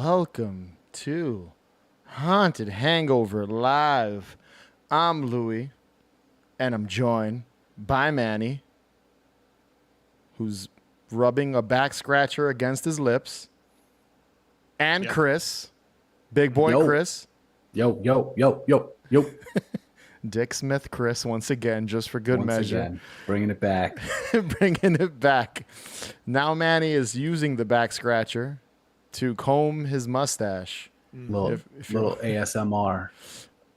welcome to Haunted Hangover Live. I'm Louie, and I'm joined by Manny, who's rubbing a back scratcher against his lips, and Chris, big boy Chris. Yo. Dick Smith Chris once again, just for good measure. Again, bringing it back. Bringing it back. Now Manny is using the back scratcher to comb his mustache. Little ASMR.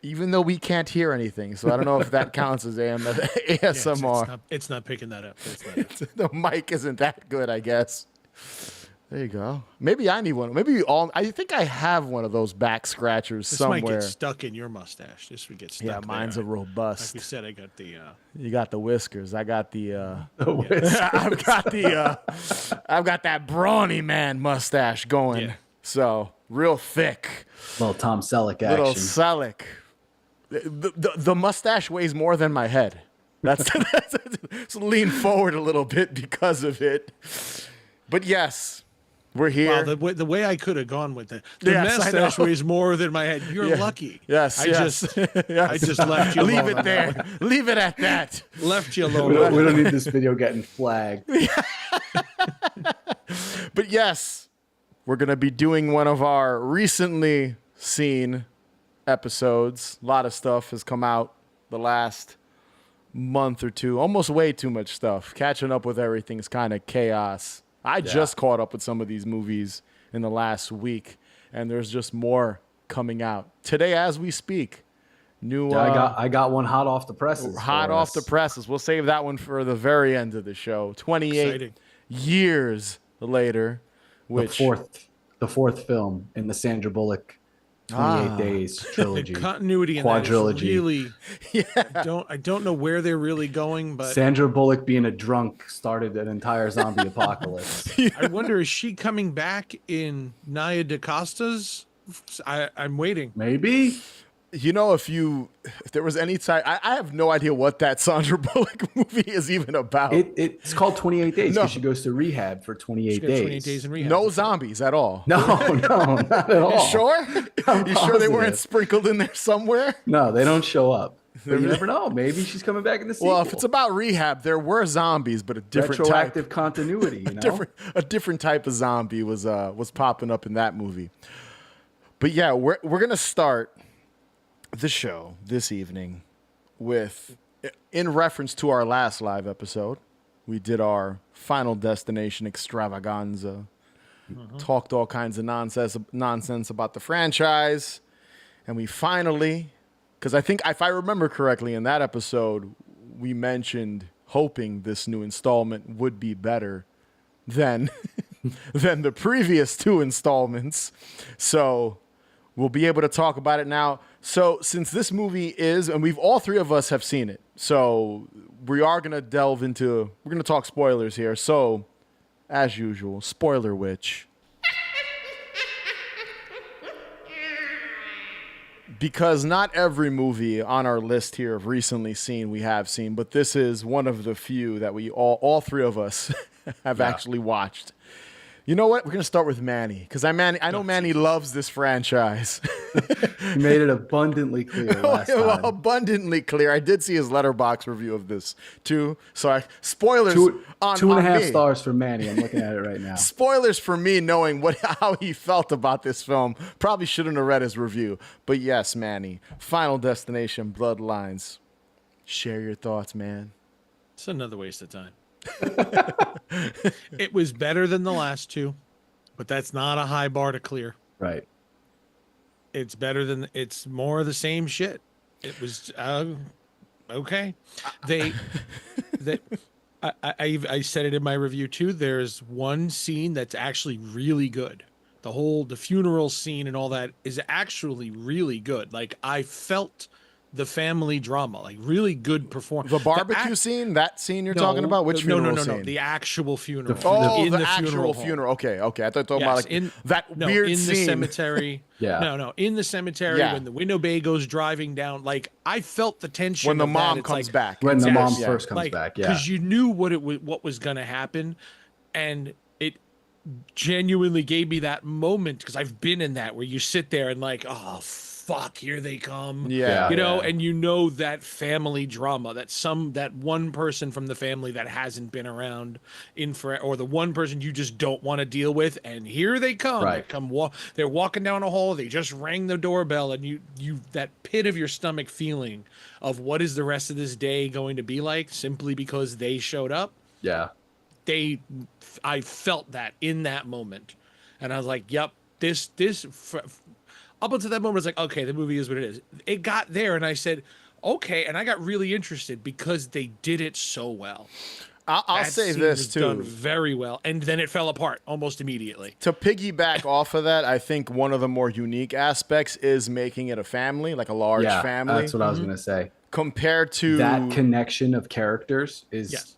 Even though we can't hear anything, so I don't know if that counts as ASMR. Yeah, it's not picking that up. The mic isn't that good, I guess. There you go. Maybe I need one. Maybe I think I have one of those back scratchers somewhere. This might get stuck in your mustache. This would get stuck. Yeah, mine's a robust. Like we said, I got the. You got the whiskers. I got the. Whiskers. I've got the. I've got that brawny man mustache going. Yeah. So real thick. Little Tom Selleck action. Little Selleck. The mustache weighs more than my head. That's so lean forward a little bit because of it. But yes. We're here. Wow, the way I could have gone with it. The mustache weighs more than my head. You're lucky. Yes, I just left you alone. Leave it there. Leave it at that. Left you alone. We don't need this video getting flagged. But yes, we're going to be doing one of our recently seen episodes. A lot of stuff has come out the last month or two. Almost way too much stuff. Catching up with everything is kind of chaos. I just caught up with some of these movies in the last week, and there's just more coming out today as we speak. New, I got one hot off the presses. Hot off the presses. We'll save that one for the very end of the show. 28 years later, which the fourth film in the Sandra Bullock 28 Days trilogy. The continuity in quadrilogy. That is really, I don't know where they're really going, but Sandra Bullock being a drunk started an entire zombie apocalypse. I wonder, is she coming back in Nia DaCosta's? I'm waiting. Maybe. You know, if there was any time, I have no idea what that Sandra Bullock movie is even about. It's called 28 Days because she goes to rehab for 28 days. 28 days in rehab. No zombies at all. No, not at all. You sure? You sure they weren't sprinkled in there somewhere? No, they don't show up. But you never know. Maybe she's coming back in the sequel. Well, if it's about rehab, there were zombies, but a different retroactive continuity. You know, a different type of zombie was popping up in that movie. But yeah, we're gonna start the show this evening with, in reference to our last live episode, we did our Final Destination extravaganza. Talked all kinds of nonsense about the franchise, and we finally, because I think if I remember correctly in that episode, we mentioned hoping this new installment would be better than than the previous two installments. So we'll be able to talk about it now. So since this movie is, and all three of us have seen it, so we are going to we're going to talk spoilers here. So as usual, spoiler witch. Because not every movie on our list here of recently seen we have seen, but this is one of the few that we all three of us have actually watched. You know what? We're going to start with Manny, because I know Manny loves this franchise. He made it abundantly clear last time. Abundantly clear. I did see his Letterboxd review of this, too. So spoilers on 2.5 me. stars for Manny. I'm looking at it right now. Spoilers for me knowing how he felt about this film. Probably shouldn't have read his review. But yes, Manny, Final Destination, Bloodlines. Share your thoughts, man. It's another waste of time. It was better than the last two, but that's not a high bar to clear. Right. It's more of the same shit. It was okay. I said it in my review too. There's one scene that's actually really good. The funeral scene and all that is actually really good. Like, I felt the family drama, like really good performance. The barbecue scene, that scene you're talking about? Which funeral scene? No. The actual funeral. The actual funeral. Okay. I thought you were talking about weird in scene. The cemetery. Yeah. No. In the cemetery when the window bay goes driving down, like, I felt the tension when the mom comes back. When the mom first comes back, because you knew what was going to happen, and genuinely gave me that moment, because I've been in that where you sit there and like, oh fuck, here they come. Yeah, You know, yeah. and you know that family drama, that one person from the family that hasn't been around in for, or the one person you just don't want to deal with, and here they come. Right. They're walking down a hall, they just rang the doorbell, and you that pit of your stomach feeling of what is the rest of this day going to be like, simply because they showed up. Yeah. I felt that in that moment, and I was like, "Yep, up until that moment, I was like, okay, the movie is what it is." It got there, and I said, "Okay," and I got really interested because they did it so well. I'll That say scene this was too. done very well, and then it fell apart almost immediately. To piggyback off of that, I think one of the more unique aspects is making it a family, like a large Yeah, family, that's what I was gonna say. compared to That connection of characters is Yes,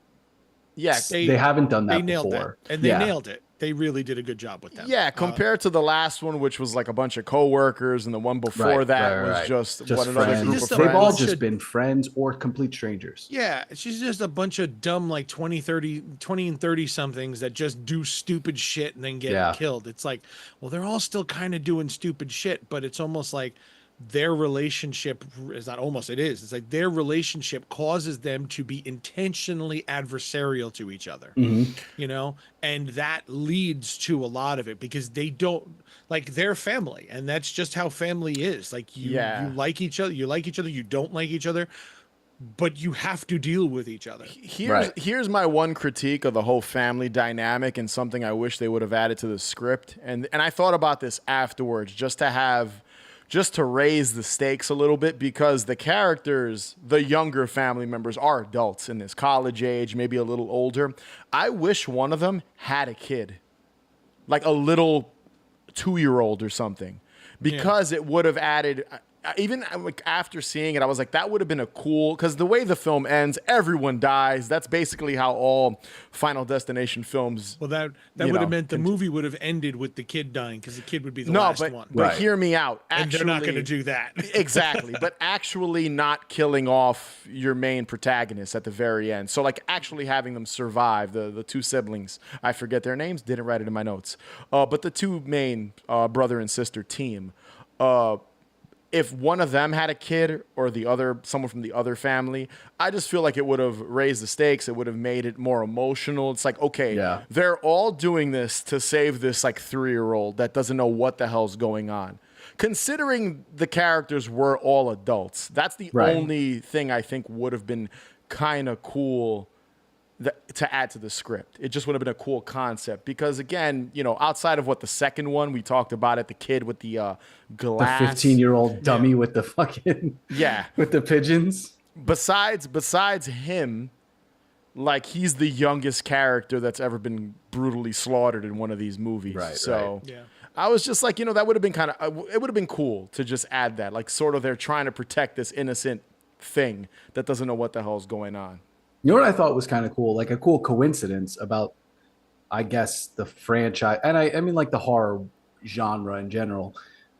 yes, they haven't done that they nailed before. that, and they nailed it. They really did a good job with that. yeah, compared to the last one, which was like a bunch of coworkers, and the one before that was just what another friends. group of Just a friends. They've all bunch just of- been friends or complete strangers. Yeah, she's just a bunch of dumb, like 20 and 30 somethings that just do stupid shit and then get killed. It's like, well, they're all still kind of doing stupid shit, but it's almost like their relationship is not almost, it is. It's like their relationship causes them to be intentionally adversarial to each other, you know, and that leads to a lot of it, because they don't like their family, and that's just how family is. Like you like each other, you don't like each other, but you have to deal with each other. Here's my one critique of the whole family dynamic, and something I wish they would have added to the script. And I thought about this afterwards, just to raise the stakes a little bit, because the characters, the younger family members, are adults in this college age, maybe a little older. I wish one of them had a kid, like a little 2-year-old or something, because it would have added. Even like after seeing it, I was like, that would have been a cool, because the way the film ends, everyone dies. That's basically how all Final Destination films. Well, that would have meant the movie would have ended with the kid dying, because the kid would be the last one. But hear me out. Actually, and they're not going to do that. Exactly. But actually not killing off your main protagonist at the very end. So like actually having them survive, the two siblings. I forget their names, didn't write it in my notes. But the two main brother and sister team. If one of them had a kid, or someone from the other family, I just feel like it would have raised the stakes. It would have made it more emotional. It's like, okay, they're all doing this to save this like 3-year-old that doesn't know what the hell's going on. Considering the characters were all adults, that's the only thing I think would have been kind of cool to add to the script. It just would have been a cool concept, because again, you know, outside of what the second one we talked about it, the kid with the glass, the 15-year-old dummy with the fucking with the pigeons. Besides him, like he's the youngest character that's ever been brutally slaughtered in one of these movies. I was just like, you know, that would have been it would have been cool to just add that, like sort of they're trying to protect this innocent thing that doesn't know what the hell's going on. You know what I thought was kind of cool? Like a cool coincidence about, I guess, the franchise. And I mean, like the horror genre in general.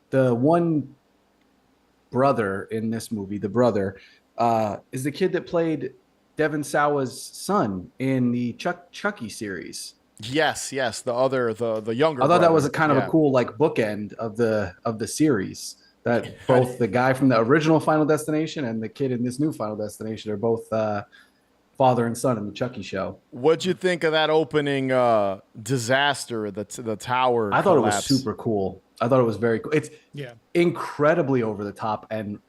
The one brother in this movie, is the kid that played Devon Sawa's son in the Chucky series. Yes. The younger. I thought that was a kind of a cool like bookend of the series. That both the guy from the original Final Destination and the kid in this new Final Destination are both father and son in the Chucky show. What'd you think of that opening disaster, the tower I thought collapse? It was super cool. I thought it was very cool. It's incredibly over the top and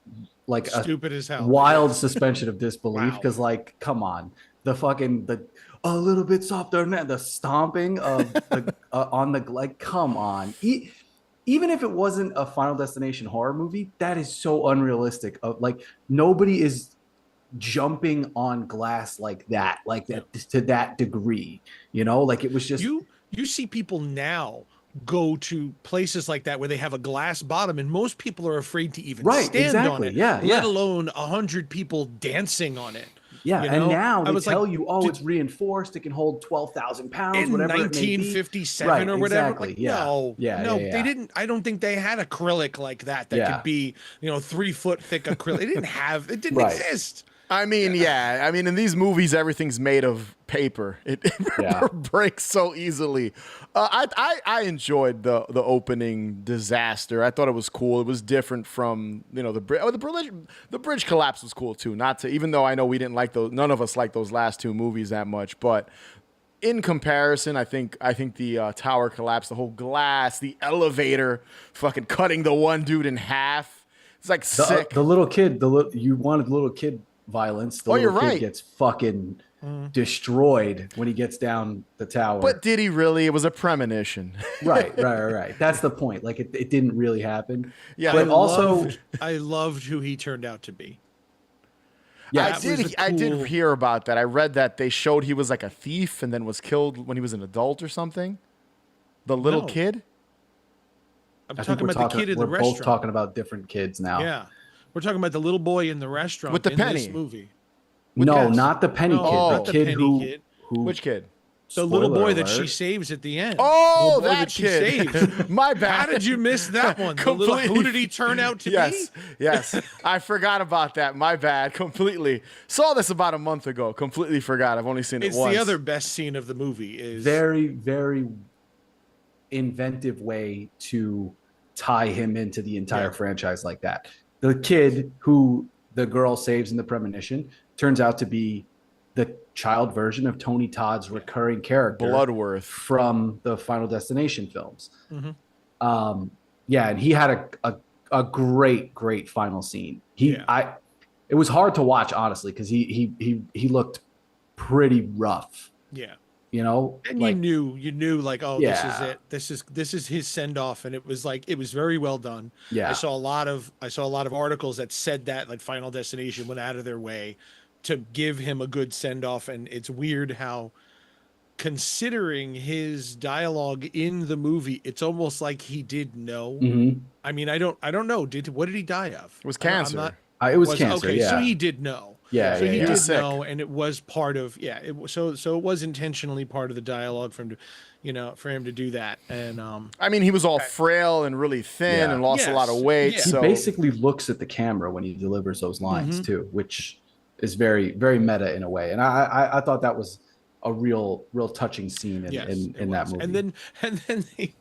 like stupid as hell. Wild suspension of disbelief, because like, come on, the a little bit softer, the stomping of the on the, like, come on. Even if it wasn't a Final Destination horror movie, that is so unrealistic. Like nobody is jumping on glass like that to that degree, you know, like it was just you see people now go to places like that where they have a glass bottom, and most people are afraid to even stand on it, let alone 100 people dancing on it. Yeah, you know? And now they tell you, it's reinforced, it can hold 12,000 pounds, in whatever 1957 or whatever. Exactly. Like, they didn't. I don't think they had acrylic like that could be, 3 foot thick acrylic. It didn't exist. I mean, yeah. I mean, in these movies, everything's made of paper. It breaks so easily. I enjoyed the opening disaster. I thought it was cool. It was different from the bridge collapse was cool too. Not to even though I know we didn't like those. None of us liked those last two movies that much, but. In comparison, I think the tower collapse, the whole glass, the elevator, fucking cutting the one dude in half. It's like sick. The little kid, you wanted little kid violence. The little kid gets fucking destroyed when he gets down the tower. But did he really? It was a premonition. Right. That's the point. Like it didn't really happen. Yeah. But I loved who he turned out to be. Yeah, I did hear about that. I read that they showed he was like a thief and then was killed when he was an adult or something. The little kid? I'm talking about the kid in the restaurant. We're both talking about different kids now. Yeah. We're talking about the little boy in the restaurant with the penny. This movie. No, not the penny kid. Not the the kid penny kid. Which kid? The little boy that she saves at the end. Oh, that kid. My bad. How did you miss that one? Who did he turn out to be? Yes. I forgot about that. My bad. Completely. Saw this about a month ago. Completely forgot. I've only seen it once. It's the other best scene of the movie. Is very, very inventive way to tie him into the entire franchise like that. The kid who the girl saves in the premonition turns out to be the child version of Tony Todd's recurring character, Bloodworth, from the Final Destination films. Mm-hmm. And he had a great final scene. It was hard to watch, honestly, because he looked pretty rough. Yeah. You know, and like, you knew like, oh, this is it. This is his send off, and it was very well done. Yeah, I saw a lot of articles that said that like Final Destination went out of their way to give him a good send off, and it's weird how, considering his dialogue in the movie, it's almost like he did know. Mm-hmm. I mean, I don't know. What did he die of? It was cancer. It was cancer. Okay, yeah. So he did know. Yeah, so he did sick. know, and it was part of so it was intentionally part of the dialogue for him to do that. And I mean, he was all frail and really thin and lost a lot of weight. Yeah. So he basically looks at the camera when he delivers those lines too, which is very, very meta in a way. And I thought that was a real touching scene in that movie.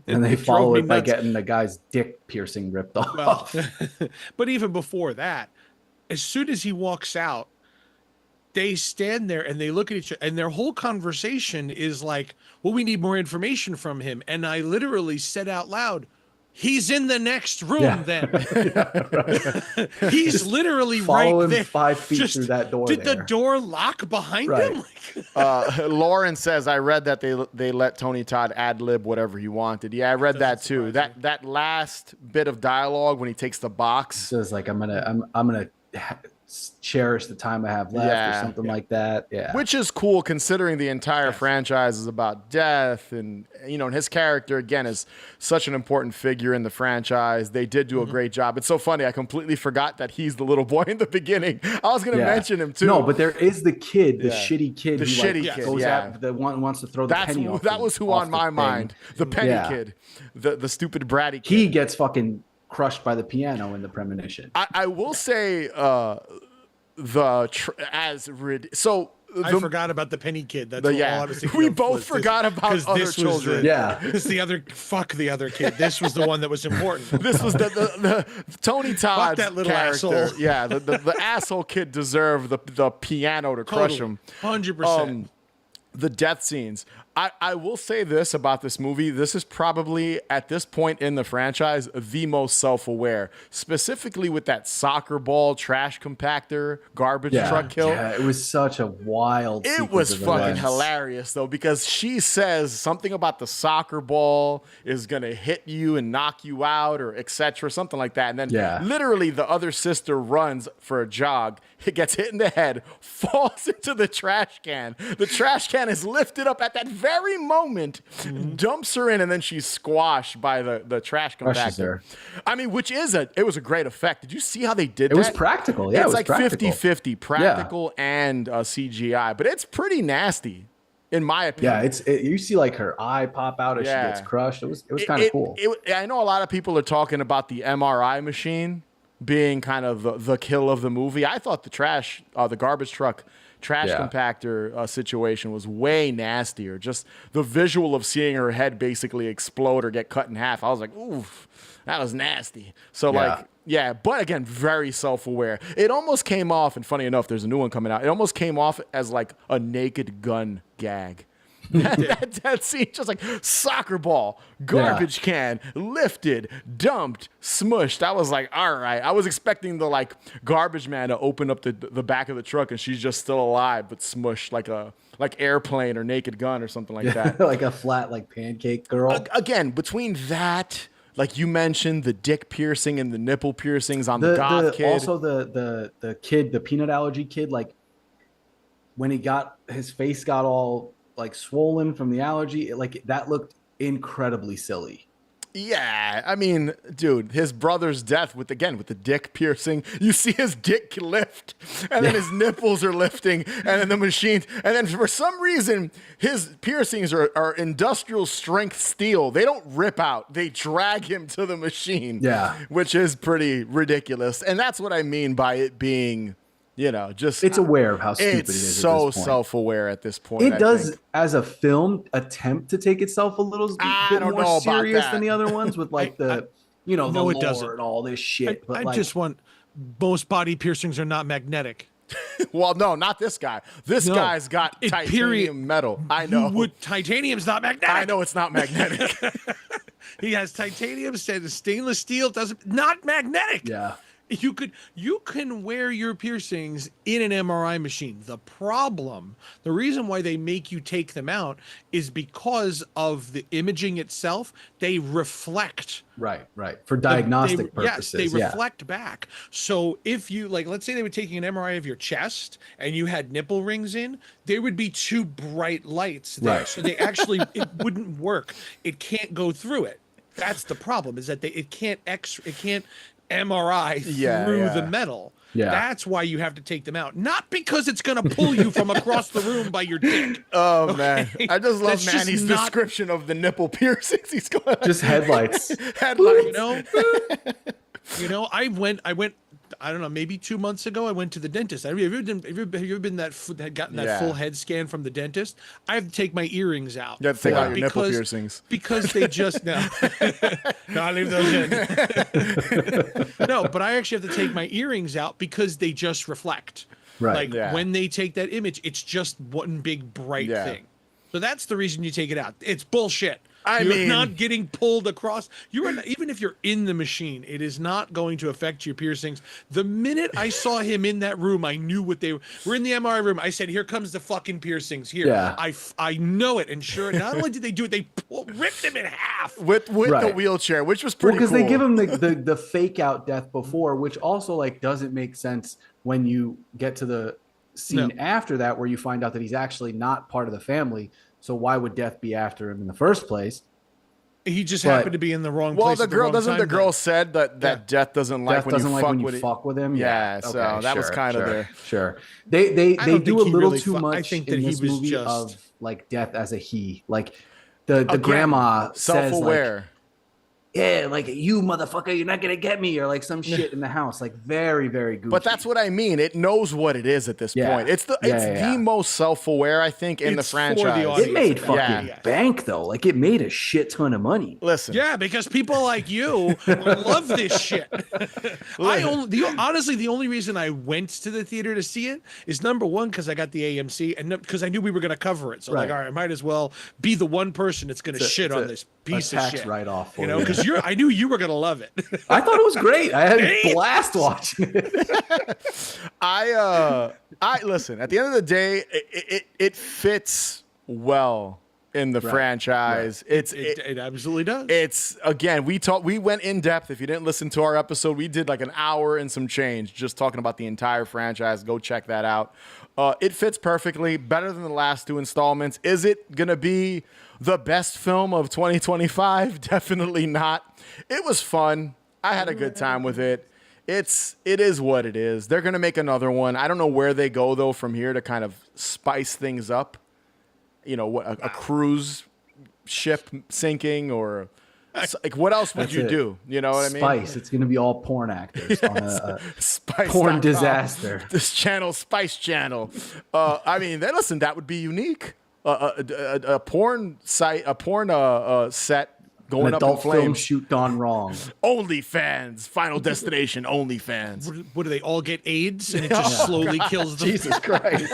And they follow it by getting the guy's dick piercing ripped off. Well, but even before that, as soon as he walks out, they stand there and they look at each other, and their whole conversation is like, well, we need more information from him. And I literally said out loud, he's in the next room then. He's just literally right there. 5 feet through that door. Did the door lock behind him? Lauren says, I read that they let Tony Todd ad-lib whatever he wanted. Yeah, I read that too. That last bit of dialogue when he takes the box. Says like, I'm gonna cherish the time I have left or something like that. Yeah. Which is cool considering the entire franchise is about death, and and his character again is such an important figure in the franchise. They did do a great job. It's so funny. I completely forgot that he's the little boy in the beginning. I was going to mention him too. No, but there is the kid, the shitty kid. The who shitty kid. Goes out, the one wants to throw the penny off. That was who on my mind. The penny kid. The stupid bratty kid. He gets fucking crushed by the piano in the premonition. I will say I forgot about the penny kid. That's all I was thinking. We both forgot about other children. This the other kid. This was the one that was important. This was the Tony Todd's that little character. asshole. Yeah, the asshole kid deserved the piano to crush him. 100%. The death scenes. I will say this about this movie. This is probably, at this point in the franchise, the most self-aware. Specifically with that soccer ball, trash compactor, garbage truck kill. Yeah, it was such a wild It was fucking hilarious, though, because she says something about the soccer ball is going to hit you and knock you out or etc., something like that. And then literally the other sister runs for a jog. It gets hit in the head, falls into the trash can. The trash can is lifted up at that very moment, dumps her in, and then she's squashed by the trash compactor. I mean, it was a great effect. Did you see how they did that? It was practical. Yeah, it's like practical. 50-50 practical and CGI, but it's pretty nasty. In my opinion. Yeah, you see like her eye pop out as she gets crushed. It was kind of cool. I know a lot of people are talking about the MRI machine being kind of the kill of the movie. I thought the garbage truck trash compactor situation was way nastier. Just the visual of seeing her head basically explode or get cut in half. I was like, oof, that was nasty. So but again, very self-aware. It almost came off, and funny enough, there's a new one coming out. It almost came off as like a Naked Gun gag. that scene, just like soccer ball, garbage can, lifted, dumped, smushed. I was like, all right. I was expecting the like garbage man to open up the back of the truck and she's just still alive but smushed like Airplane or Naked Gun or something like that. Like a flat like pancake girl. Again, between that, like you mentioned, the dick piercing and the nipple piercings on the goth kid. Also the kid, the peanut allergy kid, like when his face got all like swollen from the allergy, that looked incredibly silly. Yeah, I mean, dude, his brother's death with the dick piercing. You see his dick lift, and then his nipples are lifting, and then the machines, and then for some reason, his piercings are industrial strength steel. They don't rip out; they drag him to the machine. Yeah, which is pretty ridiculous, and that's what I mean by it being. Just it's aware of how stupid it is. It's so self-aware at this point. It does, as a film, attempt to take itself a little bit more serious than the other ones with like the lore and all this shit. I just want most body piercings are not magnetic. Well, no, not this guy. This guy's got titanium metal. I know. Titanium's not magnetic. I know it's not magnetic. He has titanium, stainless steel. Not magnetic. Yeah. You can wear your piercings in an MRI machine. The reason why they make you take them out is because of the imaging itself. They reflect. Right. For diagnostic purposes. Yes, they reflect back. So if you let's say they were taking an MRI of your chest and you had nipple rings in, there would be two bright lights there. Right. So they actually, it wouldn't work. It can't go through it. That's the problem, is that it can't MRI through the metal. Yeah. That's why you have to take them out. Not because it's going to pull you from across the room by your dick. Oh, okay? Man. I just love Manny's description of the nipple piercings. He's going just headlights. Headlights. I went I don't know, maybe 2 months ago, I went to the dentist. Have you ever been gotten that full head scan from the dentist? I have to take my earrings out. You have to take out your nipple piercings. Because they just, no, I leave those in. No, but I actually have to take my earrings out because they just reflect. Right. When they take that image, it's just one big bright thing. So that's the reason you take it out. It's bullshit. You're not getting pulled across. Even if you're in the machine, it is not going to affect your piercings. The minute I saw him in that room, I knew what they were. We're in the MRI room. I said, "Here comes the fucking piercings." Here, I know it. And sure, not only did they do it, they ripped him in half with the wheelchair, which was pretty cool. Because they give him the fake out death before, which also doesn't make sense when you get to the scene after that, where you find out that he's actually not part of the family. So why would death be after him in the first place? He just happened to be in the wrong place. Well, the girl said that death doesn't like when you fuck with him. Yeah, so that was kind of there. Sure. They do a little too much. I think that in this he was movie just of death as a he. The grandma self-aware. Says you motherfucker, you're not gonna get me, or some shit in the house, very, very goofy. But that's what I mean. It knows what it is at this point. It's the most self-aware, I think, in the franchise. It made fucking bank though. It made a shit ton of money. Listen, because people like you love this shit. Honestly, the only reason I went to the theater to see it is number one because I got the AMC and because I knew we were gonna cover it. So all right, I might as well be the one person that's gonna shit on this piece of shit. Right off, because I knew you were gonna love it. I thought it was great. I had a blast watching it. I listen. At the end of the day, it fits well in the franchise. Right. It absolutely does. It's again, we went in depth. If you didn't listen to our episode, we did an hour and some change just talking about the entire franchise. Go check that out. It fits perfectly, better than the last two installments. Is it gonna be the best film of 2025? Definitely not. It was fun. I had a good time with it. It is what it is. They're going to make another one. I don't know where they go, though, from here to kind of spice things up. A cruise ship sinking or like what else would That's you it. do? You know what I mean? Spice. It's going to be all porn actors on a Spice. porn disaster. This channel, Spice Channel. I mean, then listen, that would be unique. A porn site, a porn set going An up in adult film flames. shoot gone wrong. OnlyFans, Final Destination, OnlyFans. What do they all get AIDS and it just slowly kills them? Jesus Christ.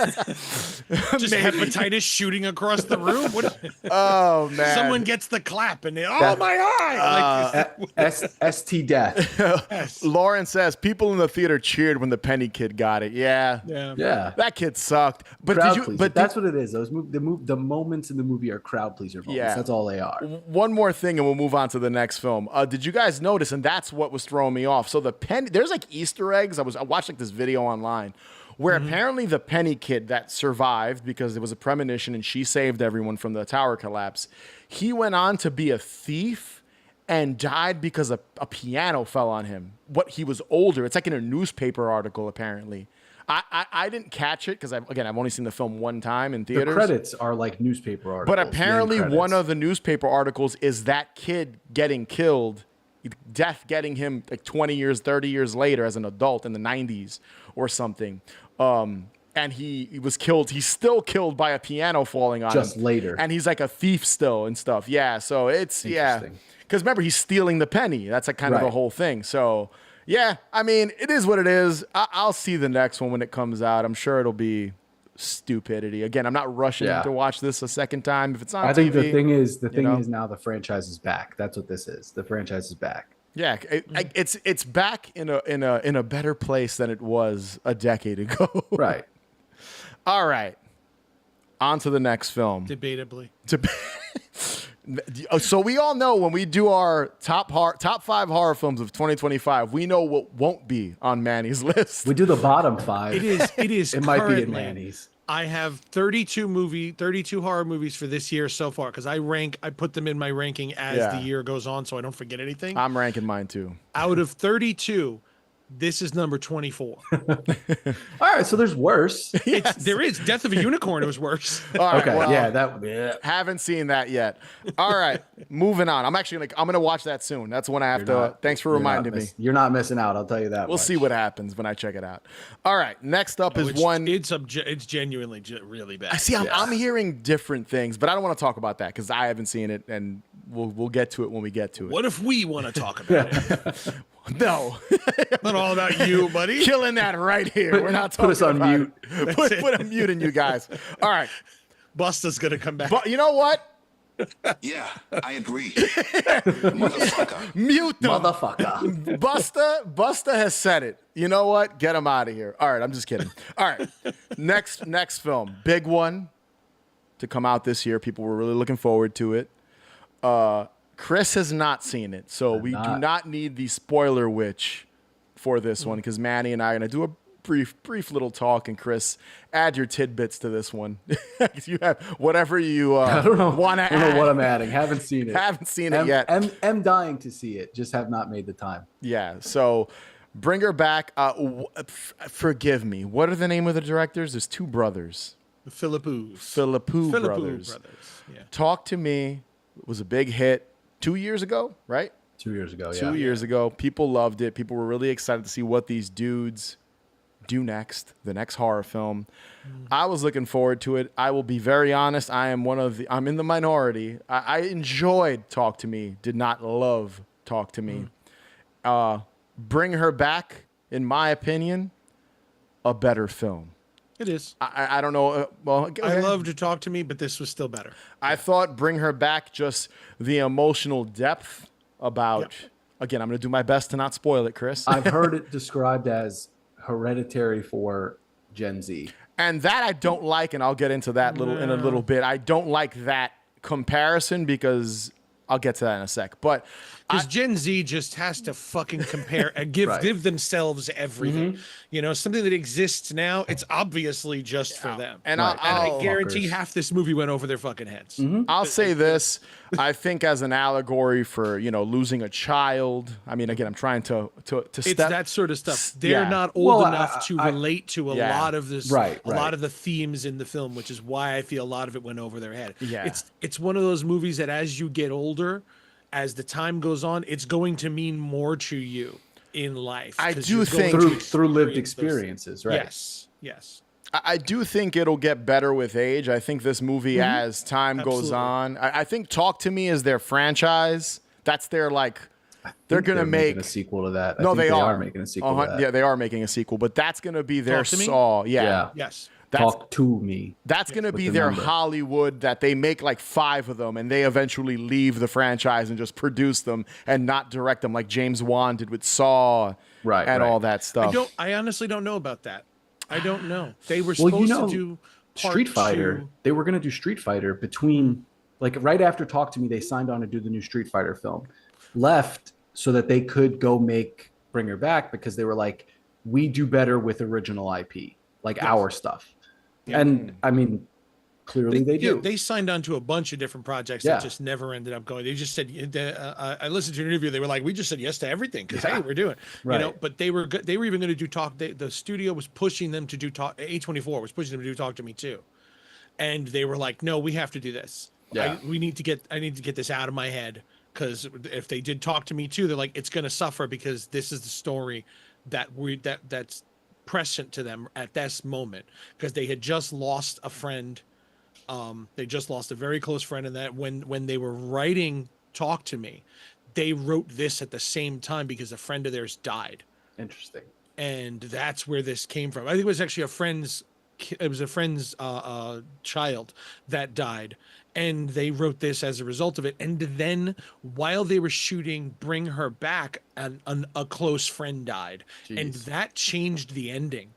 Just hepatitis shooting across the room. What? Oh man! Someone gets the clap and they, oh my eye! ST death. Lauren says people in the theater cheered when the Penny Kid got it. Yeah, Yeah. that kid sucked. But Crowd did you? pleaser. But That's what it is. The moments in the movie are crowd pleaser moments. Yeah. That's all they are. one more thing, and we'll move on to the next film. Did you guys notice? And that's what was throwing me off. So the Penny, there's like Easter eggs. I watched like this video online where apparently the Penny Kid that survived because it was a premonition and she saved everyone from the tower collapse. He went on to be a thief and died because a piano fell on him. He was older. It's like in a newspaper article apparently. I didn't catch it because I've only seen the film one time in theaters. The credits are like newspaper articles. But apparently one of the newspaper articles is that kid getting killed, death getting him like 20 years, 30 years later as an adult in the 90s or something. And he was killed. He's still killed by a piano falling on him. Just later. And he's like a thief still and stuff. Yeah, so it's, because remember, he's stealing the penny. That's like kind of the whole thing. So, yeah, I mean, it is what it is. I'll see the next one when it comes out. I'm sure it'll be stupidity. Again, I'm not rushing to watch this a second time if it's on TV. I think the thing is now the franchise is back. That's what this is. The franchise is back. Yeah, it's back in a better place than it was a decade ago. Right. All right. On to the next film. Debatably. So we all know when we do our top 5 horror films of 2025, we know what won't be on Manny's list. We do the bottom 5. It is. It might be in Manny's. I have 32 horror movies for this year so far because I put them in my ranking as the year goes on so I don't forget anything. I'm ranking mine too. Out of 32, this is number 24. All right, so there's worse. There is. Death of a Unicorn was worse. All right, Okay, well, haven't seen that yet. All right, moving on. I'm gonna watch that soon. That's when I have to. Thanks for reminding me. You're not missing out. I'll tell you that. We'll see what happens when I check it out. All right, next up is one. It's genuinely really bad. I see. I'm hearing different things, but I don't want to talk about that because I haven't seen it, and we'll get to it when we get to it. What if we want to talk about it? No, not all about you, buddy. Killing that right here. We're not talking put us on about mute. It. Put a mute in you guys. All right, Busta's gonna come back. But you know what? Yeah, I agree. Motherfucker. Mute them. Motherfucker. Busta has said it. You know what? Get him out of here. All right, I'm just kidding. All right, next film, big one to come out this year. People were really looking forward to it. Chris has not seen it, so we do not need the spoiler witch for this one because Manny and I are going to do a brief little talk, and Chris, add your tidbits to this one. You have whatever you want to add. I don't know what I'm adding. Haven't seen it. Haven't seen it yet. I'm dying to see it. Just have not made the time. Yeah, so bring her back. Forgive me. What are the name of the directors? There's 2 brothers. The Philippou brothers. Yeah. Talk to Me was a big hit 2 years ago, right? 2 years ago, yeah. 2 years ago. People loved it. People were really excited to see what these dudes do next, the next horror film. I was looking forward to it. I will be very honest. I'm in the minority. I enjoyed Talk to Me, did not love Talk to Me. Bring Her Back, in my opinion, a better film. It is. I don't know. I love to Talk to Me, but this was still better. I thought Bring Her Back, just the emotional depth about, again, I'm going to do my best to not spoil it, Chris. I've heard it described as Hereditary for Gen Z. And that I don't like, and I'll get into that in a little bit. I don't like that comparison because I'll get to that in a sec. But because Gen Z just has to fucking compare and give themselves everything. You know, something that exists now, it's obviously just for them. And I guarantee half this movie went over their fucking heads. I'll say this. I think as an allegory for, losing a child. I mean, again, I'm trying to it's that sort of stuff. They're not old enough to relate to a lot of this, a lot of the themes in the film, which is why I feel a lot of it went over their head. Yeah. It's one of those movies that as you get older as the time goes on, it's going to mean more to you in life. I 'cause do you're think- going to through lived experience experiences, those- right? Yes. I do think it'll get better with age. I think this movie, as time goes Absolutely. on, I think Talk to Me is their franchise. That's their like. They're gonna making make a sequel to that. No, I think they are making a sequel to that. Yeah, they are making a sequel, but that's gonna be their Talk to Me? Saw. Yeah. Yes. That's Talk to Me. That's going to be the their number. Hollywood that they make like 5 of them and they eventually leave the franchise and just produce them and not direct them like James Wan did with Saw Right, and right. all that stuff. I honestly don't know about that. I don't know. They were Well, supposed you know, to do part Street Fighter. 2. They were going to do Street Fighter between, like, right after Talk to Me, they signed on to do the new Street Fighter film. Left so that they could go bring her back because they were like, we do better with original IP, like our stuff. And I mean, clearly they do. They signed on to a bunch of different projects Yeah. that just never ended up going. They just said, I listened to an interview. They were like, we just said yes to everything because hey, we're doing, Right. you know. But they were even going to do Talk. The studio was pushing them to do Talk. A24 was pushing them to do Talk to Me too, and they were like, no, we have to do this. Yeah. I need to get this out of my head because if they did Talk to Me too, they're like, it's going to suffer because this is the story that's prescient to them at this moment because they had just lost a friend. They just lost a very close friend, and that when they were writing Talk to Me, they wrote this at the same time because a friend of theirs died, Interesting. and that's where this came from. I think it was actually a friend's child that died, and they wrote this as a result of it. And then while they were shooting Bring Her Back, a close friend died, and that changed the ending.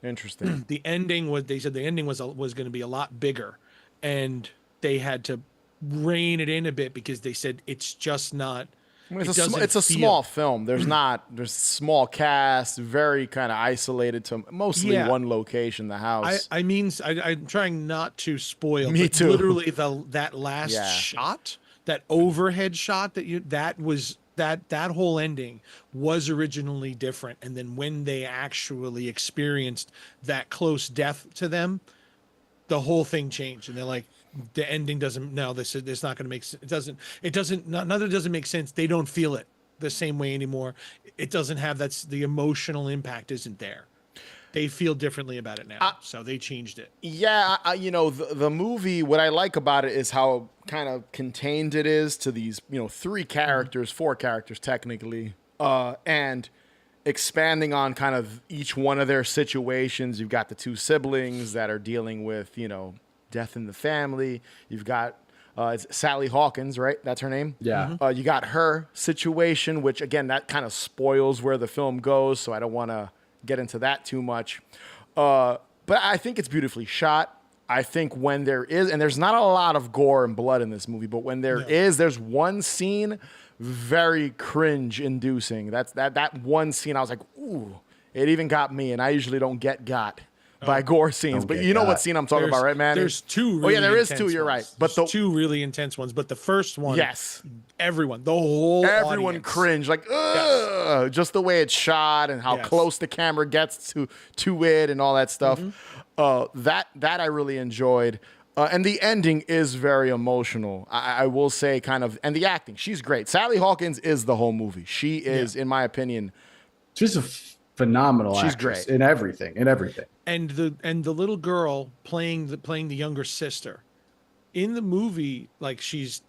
Interesting. The ending was, they said the ending was going to be a lot bigger, and they had to rein it in a bit because they said it's just not. I mean, it's a small film. There's small cast, very kind of isolated to mostly one location, the house. I'm trying not to spoil. Me but too. Literally that last shot, that overhead shot that whole ending was originally different, and then when they actually experienced that close death to them, the whole thing changed, and they're like, the ending doesn't. No, this is not going to make sense. It doesn't. Neither doesn't make sense. They don't feel it the same way anymore. It doesn't have the emotional impact isn't there. They feel differently about it now, so they changed it. Yeah, the movie, what I like about it is how kind of contained it is to these, 3 characters, 4 characters technically, and expanding on kind of each one of their situations. You've got the 2 siblings that are dealing with, death in the family. You've got it's Sally Hawkins, right? That's her name? Yeah. You got her situation, which, again, that kind of spoils where the film goes, so I don't want to get into that too much. But I think it's beautifully shot. I think when there is, and there's not a lot of gore and blood in this movie, but when there is, there's one scene very cringe-inducing. That one scene, I was like, ooh, it even got me, and I usually don't get got by gore scenes. But you know what scene I'm talking about, right, man? There's 2 really there is intense 2, you're ones. right. But There's 2 really intense ones, but the first one, yes. everyone audience. Cringed, like, ugh, just the way it's shot and how close the camera gets to it and all that stuff. That I really enjoyed. And the ending is very emotional. I will say and the acting, she's great. Sally Hawkins is the whole movie. She is, in my opinion. She's a phenomenal She's actress great. in everything. And the little girl playing the younger sister in the movie, like she's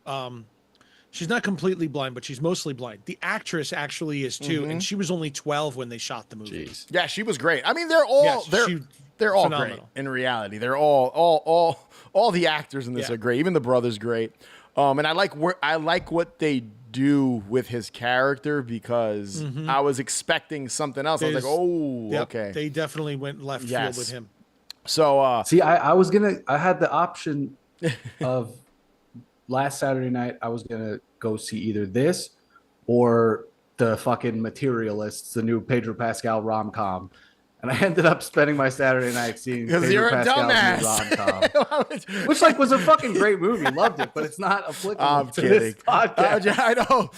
not completely blind, but she's mostly blind. The actress actually is too, and she was only 12 when they shot the movie. Jeez. Yeah, she was great. I mean, they're all they're all great in reality. They're all the actors in this are great. Even the brother's great. And I like what they do with his character because I was expecting something else. I was like, okay. They definitely went left field with him. So See, I had the option of last Saturday night, I was gonna go see either this or the fucking Materialists, the new Pedro Pascal rom-com. And I ended up spending my Saturday night seeing because you're a dumbass. Rom-com, which was a fucking great movie. Loved it, but it's not applicable I'm to kidding. this podcast. I know,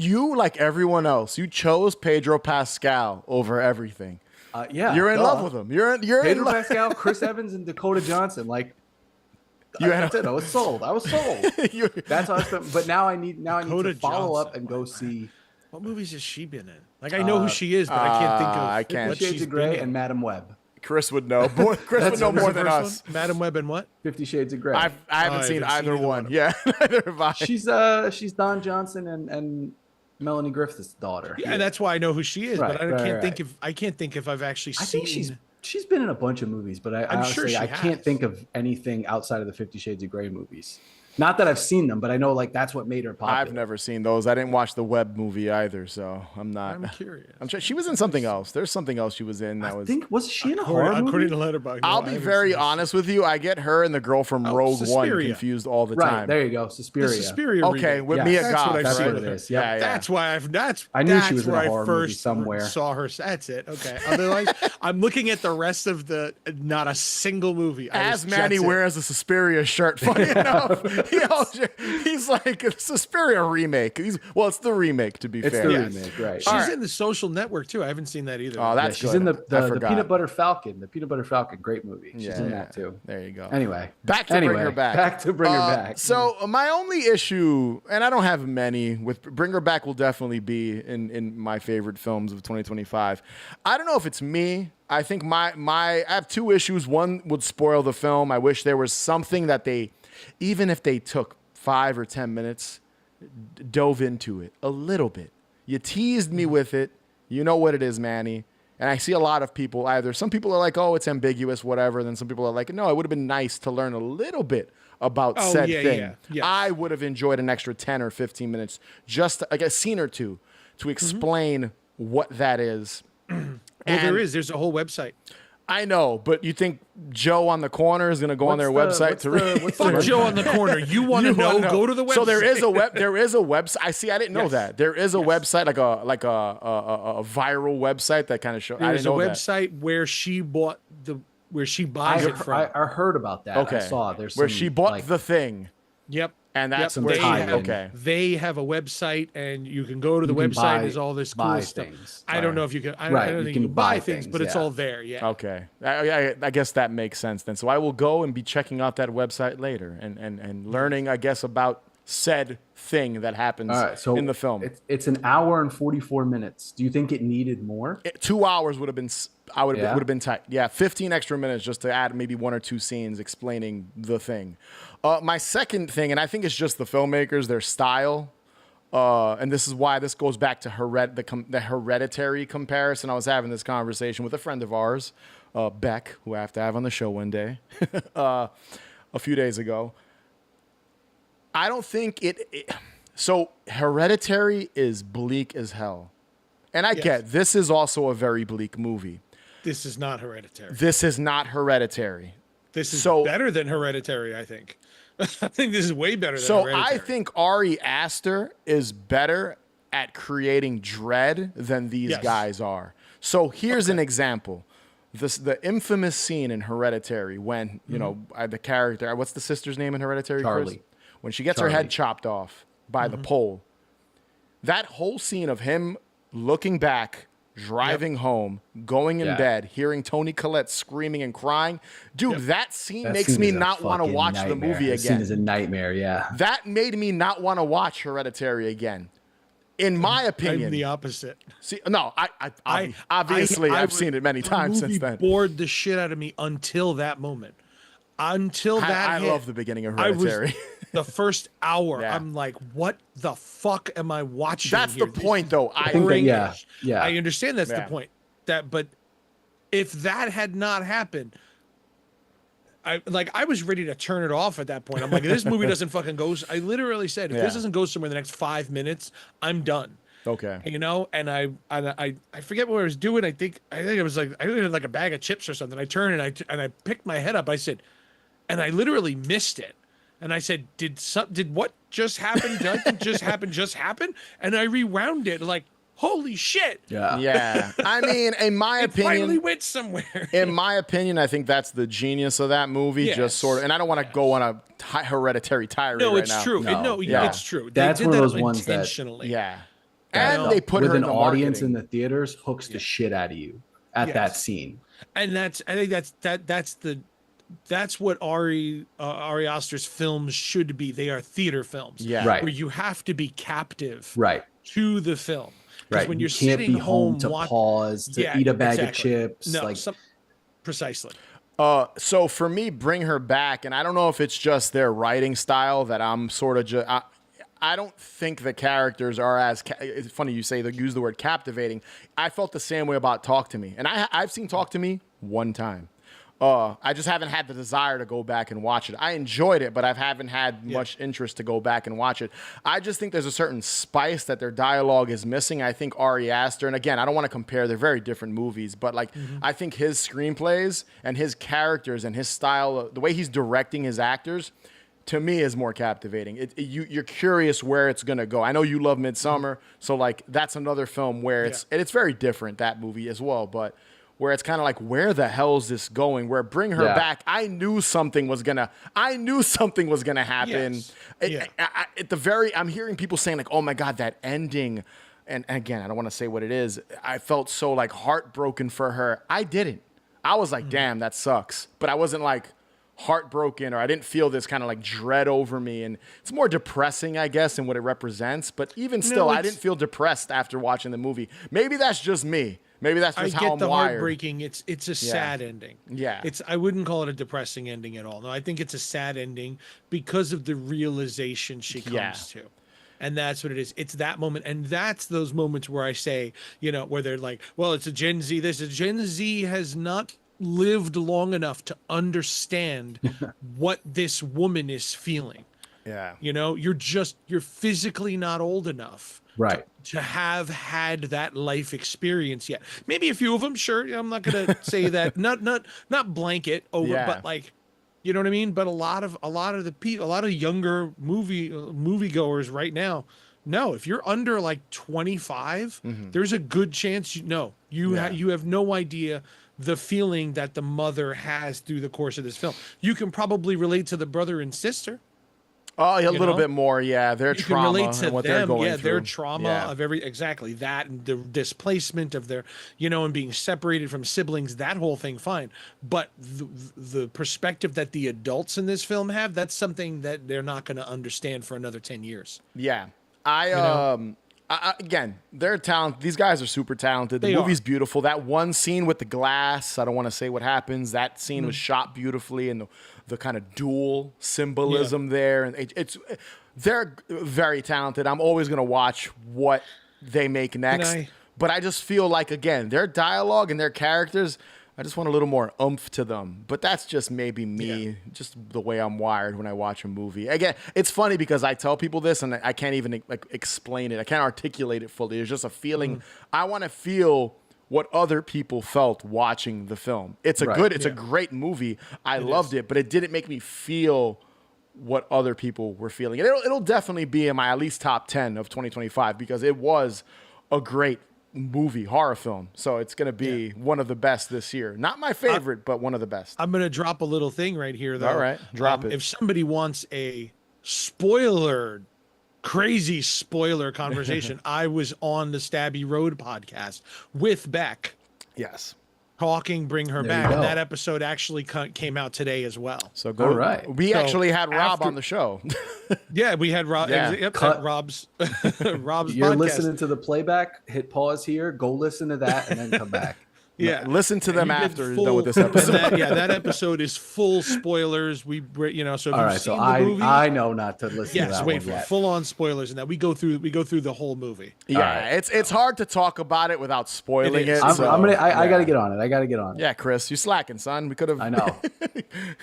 you like everyone else. You chose Pedro Pascal over everything. Yeah, you're in love with him. You're Pedro in love. Pascal, Chris Evans, and Dakota Johnson. Like, That's it. I was sold. You- That's how I spent. But now I need Dakota to follow up Johnson. and go see What movies has she been in? Like, I know who she is, but I can't think of I can't. what Fifty Shades she's of Grey been in. and Madam Web. Chris would know. Chris would know What was more the than first us. one? Madam Web and what? 50 Shades of Grey. I haven't seen either one. Yeah, neither have I. She's Don Johnson and Melanie Griffith's daughter. Yeah, and that's why I know who she is, but I Right, can't right, think if I've actually I seen. think she's been in a bunch of movies, but I'm sure honestly, she I can't has. think of anything outside of the 50 Shades of Grey movies. Not that I've seen them, but I know like that's what made her popular. I've never seen those. I didn't watch the Web movie either, so I'm not. I'm curious. I'm sure she was in something else. There's something else she was in that I was. think was she in a horror According movie? to Letterboxd. I'll be very honest with you. I get her and the girl from Rogue One Suspiria. confused all the Right time. there you go, Suspiria. Suspiria. Okay, remake. with Yes, Mia that's Goth. what I've That's seen what with it her. is. Yep. Yeah, yeah. That's why I knew she was in a where horror I movie first somewhere. saw her. That's it. Okay. Otherwise, I'm looking at the rest of the not a single movie. As Manny wears a Suspiria shirt, funny enough, he's like a Suspiria remake. It's the remake to be It's fair. the Yes. remake, right? She's in the Social Network too. I haven't seen that either. Oh, that's she's good. in I the forgot. Peanut Butter Falcon. The Peanut Butter Falcon, great movie. She's Yeah, in yeah. that too. There you go. Anyway, Back to Bring Her Back. Back to Bring Her Back. So my only issue, and I don't have many with Bring Her Back, will definitely be in my favorite films of 2025. I don't know if it's me. I think I have two issues. One would spoil the film. I wish there was something that they, even if they took 5 or 10 minutes, dove into it a little bit. You teased me with it. You know what it is, Manny. And I see a lot of people, some people are like, oh, it's ambiguous, whatever. Then some people are like, no, it would have been nice to learn a little bit about said thing. Yeah. Yes. I would have enjoyed an extra 10 or 15 minutes, just like a scene or two, to explain what that is. There's a whole website. I know, but you think Joe on the corner is going to go on their website to read? Fuck Joe on the corner. You want to know? Go to the website. So there is a website. I see. I didn't know that. There is a website, like a viral website that kind of shows. There's a website where she bought where she buys it from. I heard about that. Okay. I saw there's where some, she bought like, the thing. Yep. And that's Some where tie-in. okay. They have a website, and you can go to the You can website. buy- There's all this buy cool stuff. things. I don't know if you can. I don't think you can buy things, but it's yeah. all there. Yeah. Okay. I guess that makes sense then. So I will go and be checking out that website later and learning, I guess, about said thing that happens All right, so in the film. It's an hour and 44 minutes. Do you think it needed more? 2 hours would have been. Would Yeah? have been tight. Yeah, 15 extra minutes just to add maybe 1 or 2 scenes explaining the thing. My second thing, and I think it's just the filmmakers, their style, and this is why this goes back to the Hereditary comparison. I was having this conversation with a friend of ours, Beck, who I have to have on the show one day, a few days ago. I don't think so Hereditary is bleak as hell. And I get this is also a very bleak movie. This is not Hereditary. This is not Hereditary. This is So- better than Hereditary, I think. I think this is way better than So Hereditary. I think Ari Aster is better at creating dread than these Yes. guys are. So here's an example. The infamous scene in Hereditary when, the character, what's the sister's name in Hereditary? Chris? Charlie. When she gets her head chopped off by the pole. That whole scene of him looking back, driving home, going in bed, hearing Toni Collette screaming and crying. Dude, that scene That makes scene me is a not want to fucking watch the nightmare. movie That scene again. is a nightmare, yeah. That made me not want to watch Hereditary again. In my opinion. I'm the opposite. See, no, obviously I've seen it many times since then. Bored the shit out of me until that moment. Until that I hit, love the beginning of I was- Hereditary. the first hour, Yeah. I'm like, what the fuck am I watching? That's here? the point, though. I think that, yeah. I understand that's Yeah. the point. But if that had not happened, I was ready to turn it off at that point. I'm like, this movie doesn't fucking go. I literally said, if this doesn't go somewhere in the next 5 minutes, I'm done. Okay. And I forget what I was doing. I think it was like I had like a bag of chips or something. I turned and I picked my head up. I said, and I literally missed it. And I said, did what just happen? Just happen? And I rewound it like, holy shit! Yeah. I mean, in my It finally opinion, went somewhere. in my opinion, I think that's the genius of that movie. Yes. Just sort of, and I don't want to go on a Hereditary tirade No, right it's now. true. No. It's true. That's they did one of that those ones that- intentionally. Yeah. that, And they put with her an in the audience in marketing. the theaters hooks the shit out of you at Yes. that scene. And I think that's the that's what Ari Aster's films should be. They are theater films, Yeah. Right. where you have to be captive Right. to the film. Because Right. when You you're can't sitting be home to watching, pause, to eat a bag of chips. No, Like, precisely. So for me, Bring Her Back, and I don't know if it's just their writing style that I'm sort of just. I don't think the characters are as. It's funny you say they use the word captivating. I felt the same way about Talk to Me, and I've seen Talk to Me one time. I just haven't had the desire to go back and watch it. I enjoyed it, but I haven't had much interest to go back and watch it. I just think there's a certain spice that their dialogue is missing. I think Ari Aster, and again, I don't want to compare, they're very different movies, but like I think his screenplays and his characters and his style, the way he's directing his actors, to me is more captivating. You're curious where it's gonna go. I know you love Midsummer, so like that's another film where it's very different, that movie as well, but where it's kind of like, where the hell is this going? Where Bring Her Back, I knew something was gonna happen. Yes. At the very, I'm hearing people saying like, oh my God, that ending. And again, I don't want to say what it is. I felt so like heartbroken for her. I didn't. I was like, damn, that sucks. But I wasn't like heartbroken, or I didn't feel this kind of like dread over me. And it's more depressing, I guess, in what it represents. But even still, I didn't feel depressed after watching the movie. Maybe that's just me. Maybe that's just how I'm wired. Heartbreaking. It's a sad ending. Yeah. I wouldn't call it a depressing ending at all. No, I think it's a sad ending because of the realization she comes to. And that's what it is. It's that moment. And that's those moments where I say, where they're like, well, it's a Gen Z. Gen Z has not lived long enough to understand what this woman is feeling. Yeah. You're physically not old enough. right. To have had that life experience yet. Maybe a few of them, sure. I'm not going to say that. Not blanket over, but like, you know what I mean? But a lot of the people, a lot of younger moviegoers right now. No, if you're under like 25, there's a good chance you have no idea the feeling that the mother has through the course of this film. You can probably relate to the brother and sister. Oh, a little bit more, yeah. Their You trauma can relate to and what them, they're going through. their trauma of exactly that, and the displacement of their, and being separated from siblings, that whole thing, fine. But the perspective that the adults in this film have, that's something that they're not going to understand for another 10 years. Yeah. Again, they're talented. These guys are super talented. The movie's beautiful. That one scene with the glass, I don't want to say what happens. That scene was shot beautifully, and the kind of dual symbolism there. And they're very talented. I'm always going to watch what they make next. But I just feel like, again, their dialogue and their characters, I just want a little more oomph to them. But that's just maybe me, just the way I'm wired when I watch a movie. Again, it's funny because I tell people this and I can't even like explain it. I can't articulate it fully. It's just a feeling. I want to feel what other people felt watching the film. It's a great movie. I loved it, but it didn't make me feel what other people were feeling. And it'll definitely be in my at least top 10 of 2025 because it was a great horror film. So it's going to be one of the best this year. Not my favorite, but one of the best. I'm going to drop a little thing right here, though. All right, drop it. If somebody wants a crazy spoiler conversation, I was on the Stabby Road podcast with Beck. Yes. Talking Bring Her There you Back. go. And that episode actually came out today as well. So go. All right. We actually had Rob on the show. Yeah, we had Rob. Yeah. At Rob's You're podcast. listening to the playback, hit pause here, go listen to that, and then come back. Yeah, Listen to them You did after you're done with this episode. that episode is full spoilers. So if All you've right, seen so the movie, I know not to listen to yes, that wait one for yet. full on spoilers, and that we go through the whole movie. Yeah, it's hard to talk about it without spoiling It is. it. I gotta get on it. Yeah, Chris, you slacking, son. We could have. I know.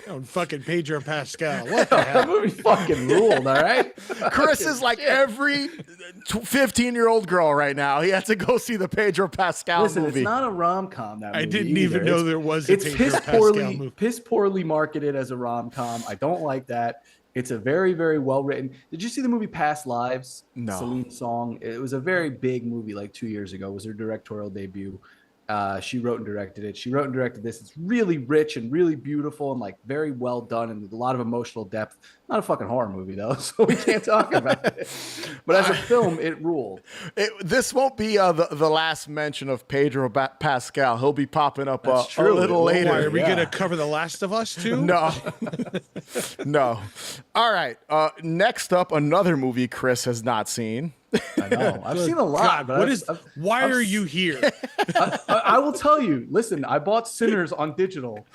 Oh, fucking Pedro Pascal. What the That hell? movie fucking ruled, all right? Chris is like every 15-year-old girl right now. He had to go see the Pedro Pascal Listen, movie. it's not a rom-com, that movie. I didn't either. even know there was a It's Pedro Pascal movie. piss poorly marketed as a rom-com. I don't like that. It's a very, very well written. Did you see the movie Past Lives? No. Celine Song. It was a very big movie like 2 years ago. It was her directorial debut. She wrote and directed it. She wrote and directed this. It's really rich and really beautiful and like very well done and with a lot of emotional depth. Not a fucking horror movie though, so we can't talk about it. But as a film, it ruled. This won't be the last mention of Pedro Pascal. He'll be popping up a little Why, later. are we going to cover The Last of Us too? No. No. All right. Next up, another movie Chris has not seen. I know. I've seen a lot. God, why are you here? I will tell you. Listen, I bought Sinners on digital,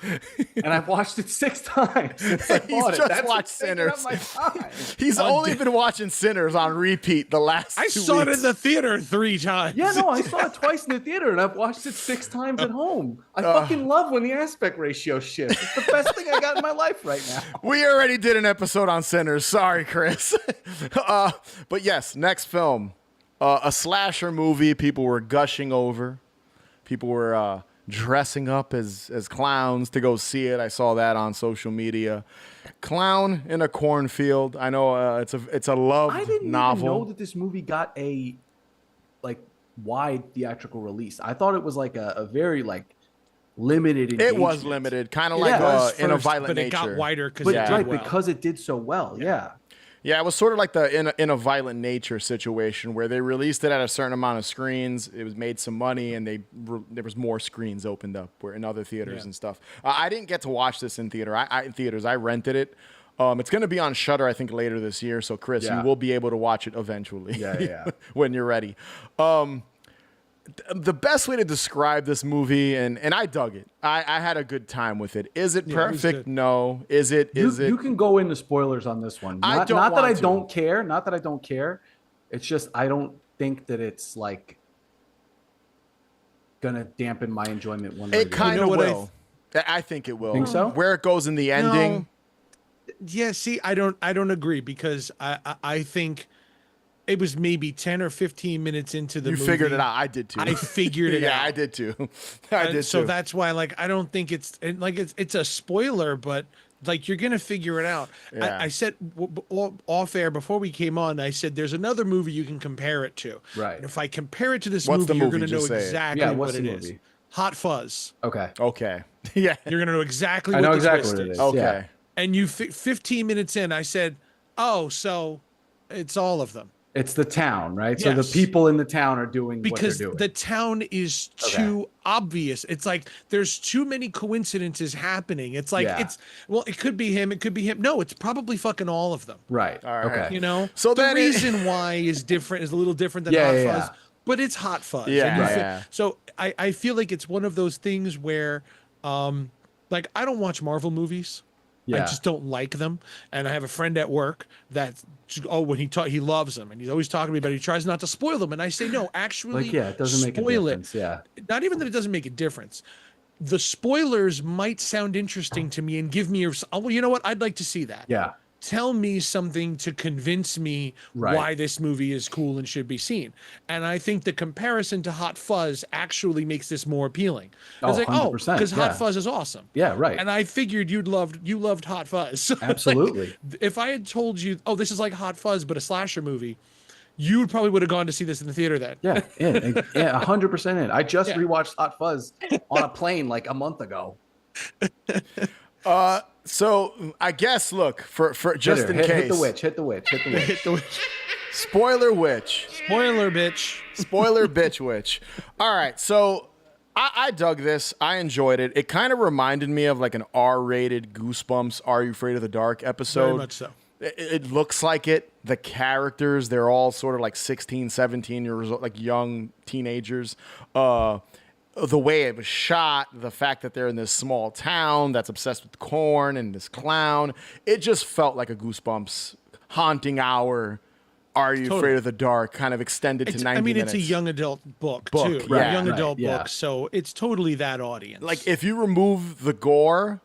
and I've watched it 6 times since I bought it. Just That's watched what's taking up Sinners. my time. He's only been watching Sinners on repeat the last 2 weeks. I saw it in the theater 3 times. Yeah, no, I saw it twice in the theater, and I've watched it 6 times at home. I fucking love when the aspect ratio shifts. It's the best thing I got in my life right now. We already did an episode on Sinners. Sorry, Chris. But yes, next film. A slasher movie people were gushing over. People were dressing up as clowns to go see it. I saw that on social media. Clown in a Cornfield. I know it's a loved I didn't novel. even know that this movie got a like wide theatrical release. I thought it was like a very like limited engagement. It was limited, kind of Yeah, like it was in a First, Violent but Nature. it got wider because But it did right, well. because it did so well. Yeah. Yeah, it was sort of like the in a Violent Nature situation where they released it at a certain amount of screens. It was made some money, and there was more screens opened up where in other theaters and stuff. I didn't get to watch this in theater. In theaters, I rented it. It's going to be on Shudder, I think, later this year. So, Chris, you will be able to watch it eventually. Yeah. when you're ready. The best way to describe this movie, and I dug it. I had a good time with it. Is it Yeah, it was perfect? good. No. Is it? You can go into spoilers on this one. I Not, don't not that want I to. don't care. Not that I don't care. It's just I don't think that it's like gonna dampen my enjoyment one way or It the kind other. of what I will. I think it will. Think so? Where it goes in the ending. Yeah, see, I don't agree because I think it was maybe 10 or 15 minutes into the You movie. figured it out. I did too. I figured it yeah, out. I did too. I did So too. that's why, like, I don't think it's a spoiler, but like you're gonna figure it out. Yeah. I said off air before we came on. I said there's another movie you can compare it to. Right. And if I compare it to this What's movie, the you're movie? gonna know Just say it. exactly Yeah, what what's it the is. movie? Hot Fuzz. Okay. Okay. Yeah. You're gonna know exactly I what know the exactly twist what it is. is. Okay. Yeah. And 15 minutes in, I said, "Oh, so it's all of them." It's the town, right? So Yes. the people in the town are doing Because what they're doing. the town is too obvious. It's like there's too many coincidences happening. It's like Yeah. it could be him, it could be him. No, it's probably fucking all of them. right. All right. Okay. You know? So the then reason why is different, is a little different than Yeah, Hot yeah, Fuzz, yeah. but it's Hot Fuzz. Yeah, And you feel- yeah. So I feel like it's one of those things where like I don't watch Marvel movies. I Yeah. just don't like them. And I have a friend at work that, when he loves them and he's always talking to me about it. He tries not to spoil them. And I say, no, actually, Like, yeah, it doesn't make a spoil difference. Yeah. Not even that it doesn't make a difference. The spoilers might sound interesting to me and give me, well, you know what? I'd like to see that. Yeah. Tell me something to convince me Right. why this movie is cool and should be seen. And I think the comparison to Hot Fuzz actually makes this more appealing. I was Oh, like, 100%, because yeah. Hot Fuzz is awesome. Yeah, right. And I figured you loved Hot Fuzz. So, like, Absolutely. if I had told you, oh, this is like Hot Fuzz, but a slasher movie, you probably would have gone to see this in the theater then. Yeah, yeah, 100% in. I just Yeah. rewatched Hot Fuzz on a plane like a month ago. So I guess look for just in case. Hit the witch. Hit the witch. Hit the witch. Spoiler witch. Spoiler, bitch. Spoiler bitch witch. All right, so I dug this. I enjoyed it. It kind of reminded me of like an R-rated Goosebumps Are You Afraid of the Dark episode. Very much so. It looks like it. The characters, they're all sort of like 16, 17 years old, like young teenagers. The way it was shot, the fact that they're in this small town that's obsessed with corn and this clown, it just felt like a Goosebumps haunting hour. Are You Afraid of the Dark? Kind of extended to 90 minutes. It's a young adult book too. Right, Young right, adult yeah. book. So it's totally that audience. Like if you remove the gore,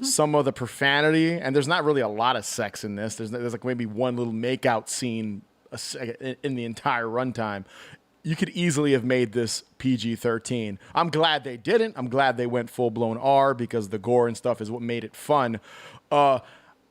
some of the profanity, and there's not really a lot of sex in this. There's like maybe one little makeout scene in the entire runtime. You could easily have made this PG-13. I'm glad they didn't. I'm glad they went full-blown R because the gore and stuff is what made it fun.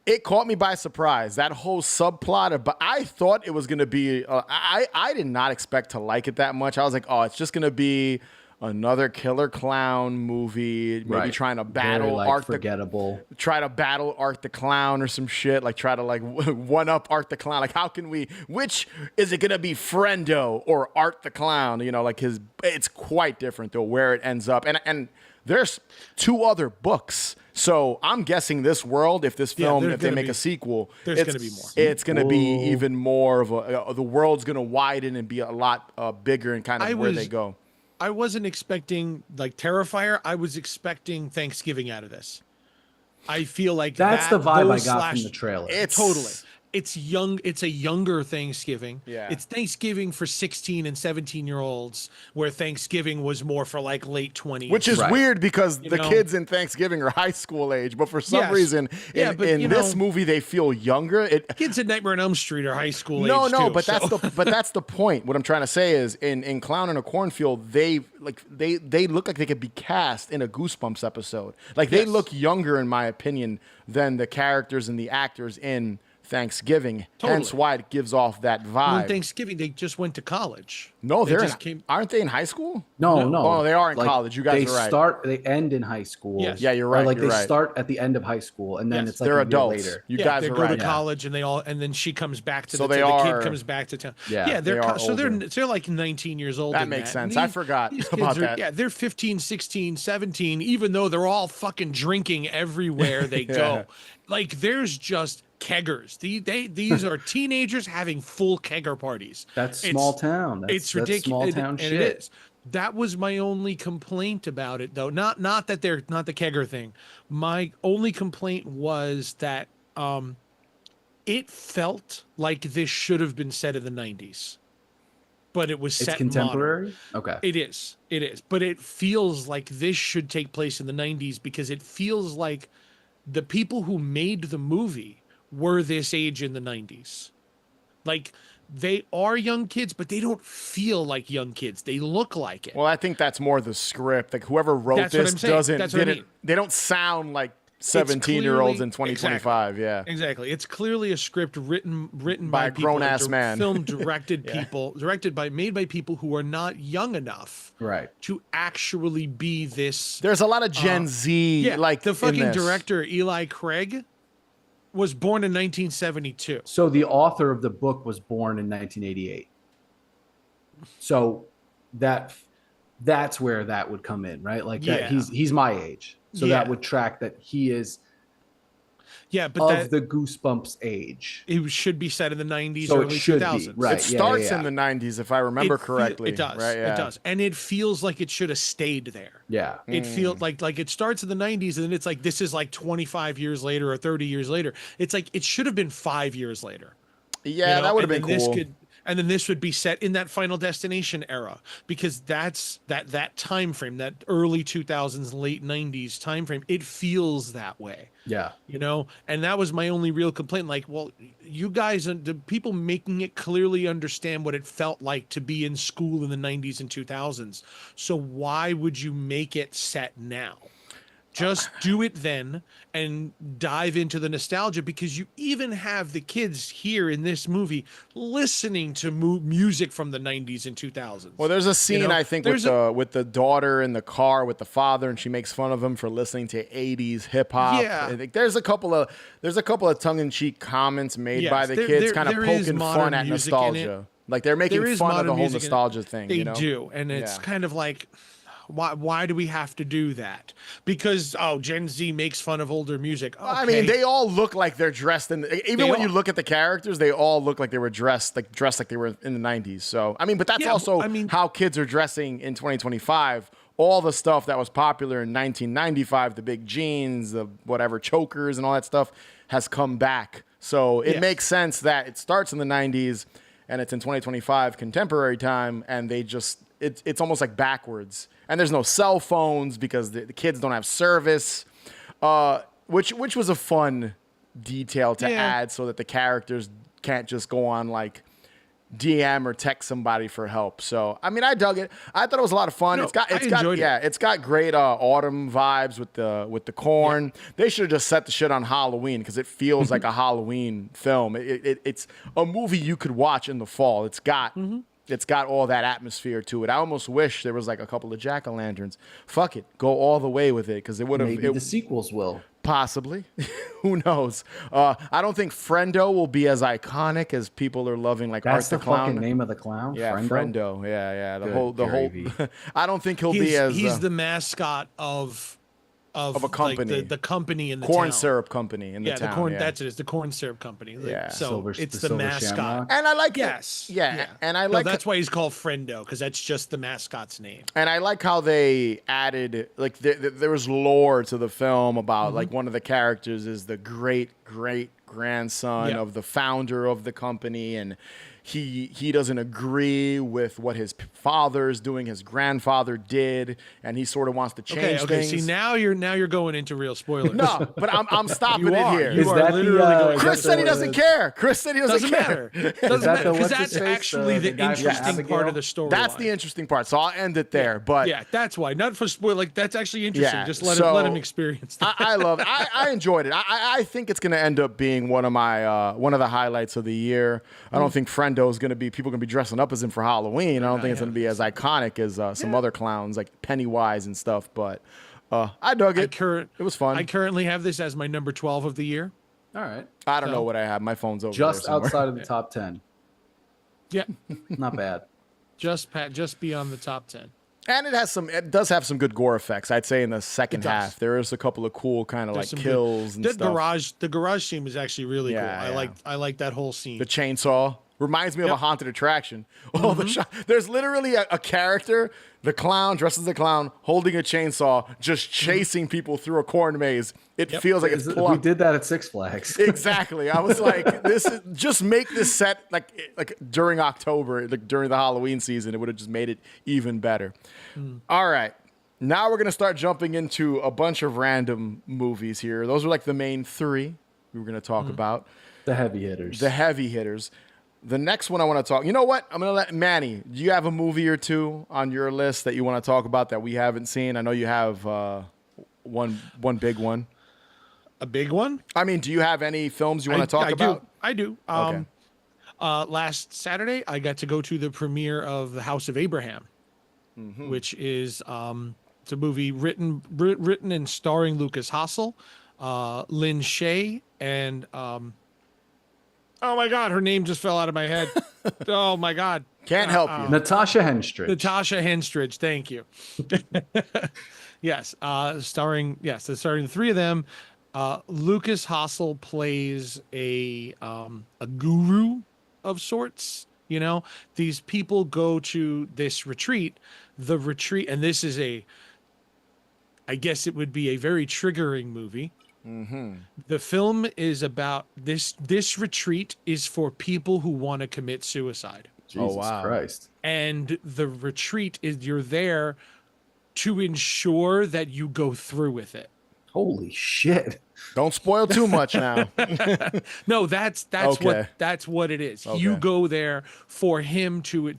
It caught me by surprise, that whole subplot. But I thought it was going to be, I did not expect to like it that much. I was like, oh, it's just going to be another killer clown movie, maybe trying to battle Art forgettable. Try to battle Art the Clown or some shit, like try to like one up Art the Clown. Like how can we, which is it gonna be, Friendo or Art the Clown? You know, like it's quite different though where it ends up. And there's 2 other books. So I'm guessing this world, if this film, if they make a sequel, there's going to be more. It's going to be even more of the world's going to widen and be a lot bigger and kind of where they go. I wasn't expecting like Terrifier. I was expecting Thanksgiving out of this. I feel like that's the vibe I got from the trailer. It's totally. It's young. It's a younger Thanksgiving. Yeah. It's Thanksgiving for 16 and 17-year-olds, where Thanksgiving was more for like late 20s. Which is weird because the kids in Thanksgiving are high school age, but for some reason in this movie they feel younger. Kids in Nightmare on Elm Street are high school age. No, but that's the point. What I'm trying to say is in Clown in a Cornfield, they look like they could be cast in a Goosebumps episode. Like they look younger, in my opinion, than the characters and the actors in Thanksgiving, hence why it gives off that vibe. On Thanksgiving, they just went to college. No, aren't they in high school? No. Oh, they are in college. You guys are right. They end in high school. Yes. Yeah, you're right. Or like you're they right. start at the end of high school, and then it's like they're a adults. year later. You guys they are go right. to college, and then she comes back to So the kid comes back to town. Yeah, they're older. they're like 19 years old. That makes sense. I forgot about that. Yeah, they're 15, 16, 17, even though they're all fucking drinking everywhere they go. Like there's just keggers. These are teenagers having full kegger parties. That's small town. It's ridiculous. Small town shit. And it is. That was my only complaint about it, though. Not that they're not the kegger thing. My only complaint was that it felt like this should have been set in the 90s, but it was set It's contemporary. Modern. Okay, it is, but it feels like this should take place in the 90s because it feels like the people who made the movie were this age in the 90s. Like they are young kids, but they don't feel like young kids. They look like it. Well, I think that's more the script. Like whoever wrote this they don't sound like 17-year-olds in 2025. Exactly. Yeah, exactly. It's clearly a script written by a grown ass man. Film directed people, made by people who are not young enough, to actually be this. There's a lot of Gen Z, like the fucking director Eli Craig was born in 1972. So the author of the book was born in 1988. So that's where that would come in, right? Like that he's my age. So that would track that he is but the Goosebumps age. It should be set in the 90s, so early 2000s. Right. It starts in the 90s, if I remember correctly. It does. Right, It does. And it feels like it should have stayed there. Yeah. It feels like it starts in the 90s, and then it's like this is like 25 years later or 30 years later. It's like it should have been 5 years later. Yeah, that would have been cool. And then this would be set in that Final Destination era, because that's that time frame, that early 2000s, late 90s time frame. It feels that way. Yeah. And that was my only real complaint. Like, well, you guys, the people making it clearly understand what it felt like to be in school in the 90s and 2000s. So why would you make it set now? Just do it then and dive into the nostalgia, because you even have the kids here in this movie listening to music from the 90s and 2000s. Well, there's a scene, I think, with the daughter in the car with the father, and she makes fun of him for listening to 80s hip hop. Yeah. I think there's a couple of tongue-in-cheek comments made by the kids, kind of poking fun at nostalgia. Like they're making fun of the whole nostalgia thing. They do, and it's kind of like, why do we have to do that? Because Gen Z makes fun of older music. Okay. I mean, they all look like they're dressed in. Even when you look at the characters, they all look like they were dressed like they were in the 90s. So I mean, but that's also how kids are dressing in 2025. All the stuff that was popular in 1995, the big jeans, the whatever chokers, and all that stuff has come back. So it makes sense that it starts in the 90s and it's in 2025 contemporary time, and they just it's almost like backwards. And there's no cell phones because the kids don't have service, which was a fun detail to add, so that the characters can't just go on like DM or text somebody for help. So I mean, I dug it. I thought it was a lot of fun. No, It's got great autumn vibes with the corn. Yeah. They should have just set the shit on Halloween, because it feels like a Halloween film. It's a movie you could watch in the fall. It's got It's got all that atmosphere to it. I almost wish there was like a couple of jack-o'-lanterns. Fuck it, go all the way with it because it would have. Maybe the sequels will. Possibly. Who knows? I don't think Friendo will be as iconic as people are loving like That's Art the the Clown. fucking name of the clown. Yeah, Friendo. Yeah. The Good whole. gravy. I don't think he'll be as. He's the mascot of a company. like the company in the corn town. syrup company in the Yeah, town. the corn. Yeah. That's it. It's the corn syrup company. Yeah. So it's the Silver mascot. Shamrock. And I like. Yes. Yeah. And I No, like. that's why he's called Friendo, because that's just the mascot's name. And I like how they added, like, there was lore to the film about, like, one of the characters is the great grandson Yeah. of the founder of the company, and he doesn't agree with what his father is doing, his grandfather did, and he sort of wants to change Okay. things. See, now you're going into real spoilers. No, but I'm stopping You it are. here. You Is are that the, literally going. Chris said he doesn't care. Chris said he doesn't Doesn't care. matter. Doesn't that matter the because what's his that's face, actually the the guy from interesting part Abigail? of the story. That's the interesting part. So I'll end it there. But Yeah, that's why. Not for spoil. Like that's actually interesting. Yeah, Just let so him experience that. I love it. I enjoyed it. I think it's going to end up being one of my one of the highlights of the year. I don't think Friendo is going to be people going to be dressing up as him for Halloween. I don't think it's going to be as iconic as some other clowns like Pennywise and stuff. But I dug it. It was fun. I currently have this as my number 12 of the year. All right. I don't know what I have. My phone's over Just there somewhere. outside of the top 10. Yeah, Not bad. just beyond the top 10. And it does have some good gore effects. I'd say in the second does. half there is a couple of cool kind of like There's some kills and the stuff. garage scene was actually really Yeah, cool. yeah. I like that whole scene. The chainsaw reminds me of a Yep. haunted attraction. All the there's literally a character, the clown dressed as a clown, holding a chainsaw, just chasing people through a corn maze. It feels like it's We plucked. did that at Six Flags. Exactly. I was like, this is just make this set like during October, like during the Halloween season. It would have just made it even better. All right. Now we're gonna start jumping into a bunch of random movies here. Those are like the main three we were gonna talk about. The heavy hitters. The heavy hitters. The next one I want to talk. You know what? I'm gonna let Manny. Do you have a movie or two on your list that you want to talk about that we haven't seen? I know you have one big one. A big one. I mean, do you have any films you want to talk about? I do. Okay. Last Saturday, I got to go to the premiere of The House of Abraham, which is it's a movie written and starring Lucas Hassel, Lynn Shay, and oh my God, her name just fell out of my head. Oh my God, Can't help you. Natasha Henstridge. Natasha Henstridge. Thank you. Yes, starring the three of them. Lucas Hassel plays a guru of sorts. You know, these people go to this retreat. The retreat, and this is I guess it would be a very triggering movie. The film is about this retreat is for people who want to commit suicide. Jesus wow. Christ. And the retreat is you're there to ensure that you go through with it. Holy shit. Don't spoil too much now. No, that's Okay. what it is. Okay. You go there for him to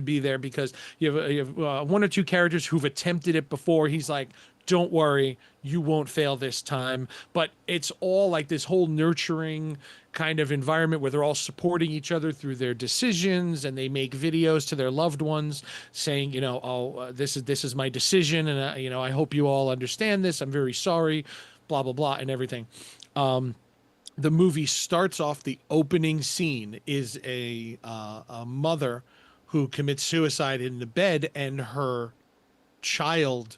be there because you have one or two characters who've attempted it before. He's like, don't worry, you won't fail this time. But it's all like this whole nurturing kind of environment where they're all supporting each other through their decisions, and they make videos to their loved ones saying, this is my decision, and I hope you all understand this. I'm very sorry, blah blah blah, and everything. The movie starts off. The opening scene is a mother who commits suicide in the bed, and her child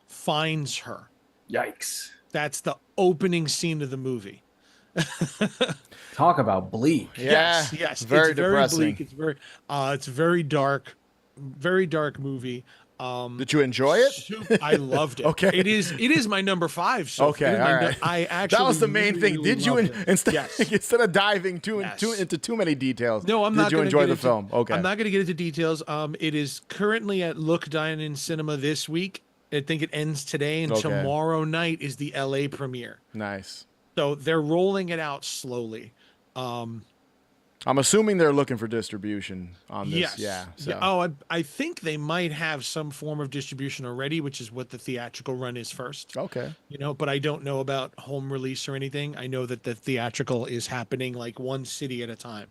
finds her. Yikes. That's the opening scene of the movie. Talk about bleak. Yeah, yes, very it's depressing. Very bleak. It's very dark movie. Did you enjoy it? I loved it. Okay. It is my number 5. So Okay, all right. I actually That was the main thing. really Did you loved it. instead Yes. instead of diving Yes. into too many details? No, I'm did not. you gonna enjoy get the into- film? Okay. I'm not going to get into details. It is currently at Look Dine-In Cinema this week. I think it ends today, and Okay. tomorrow night is the LA premiere. Nice. So they're rolling it out slowly. I'm assuming they're looking for distribution on this. Yes. Yeah. So. Yeah. Oh, I think they might have some form of distribution already, which is what the theatrical run is first. Okay. But I don't know about home release or anything. I know that the theatrical is happening like one city at a time.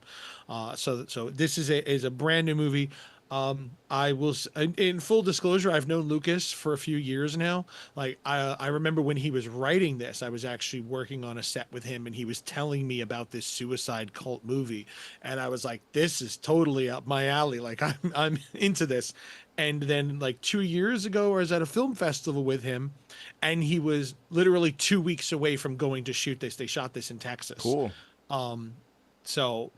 So this is a brand new movie. I will, in full disclosure, I've known Lucas for a few years now. Like I remember when he was writing this, I was actually working on a set with him and he was telling me about this suicide cult movie. And I was like, this is totally up my alley. Like I'm into this. And then like 2 years ago, I was at a film festival with him and he was literally 2 weeks away from going to shoot this. They shot this in Texas. Cool. So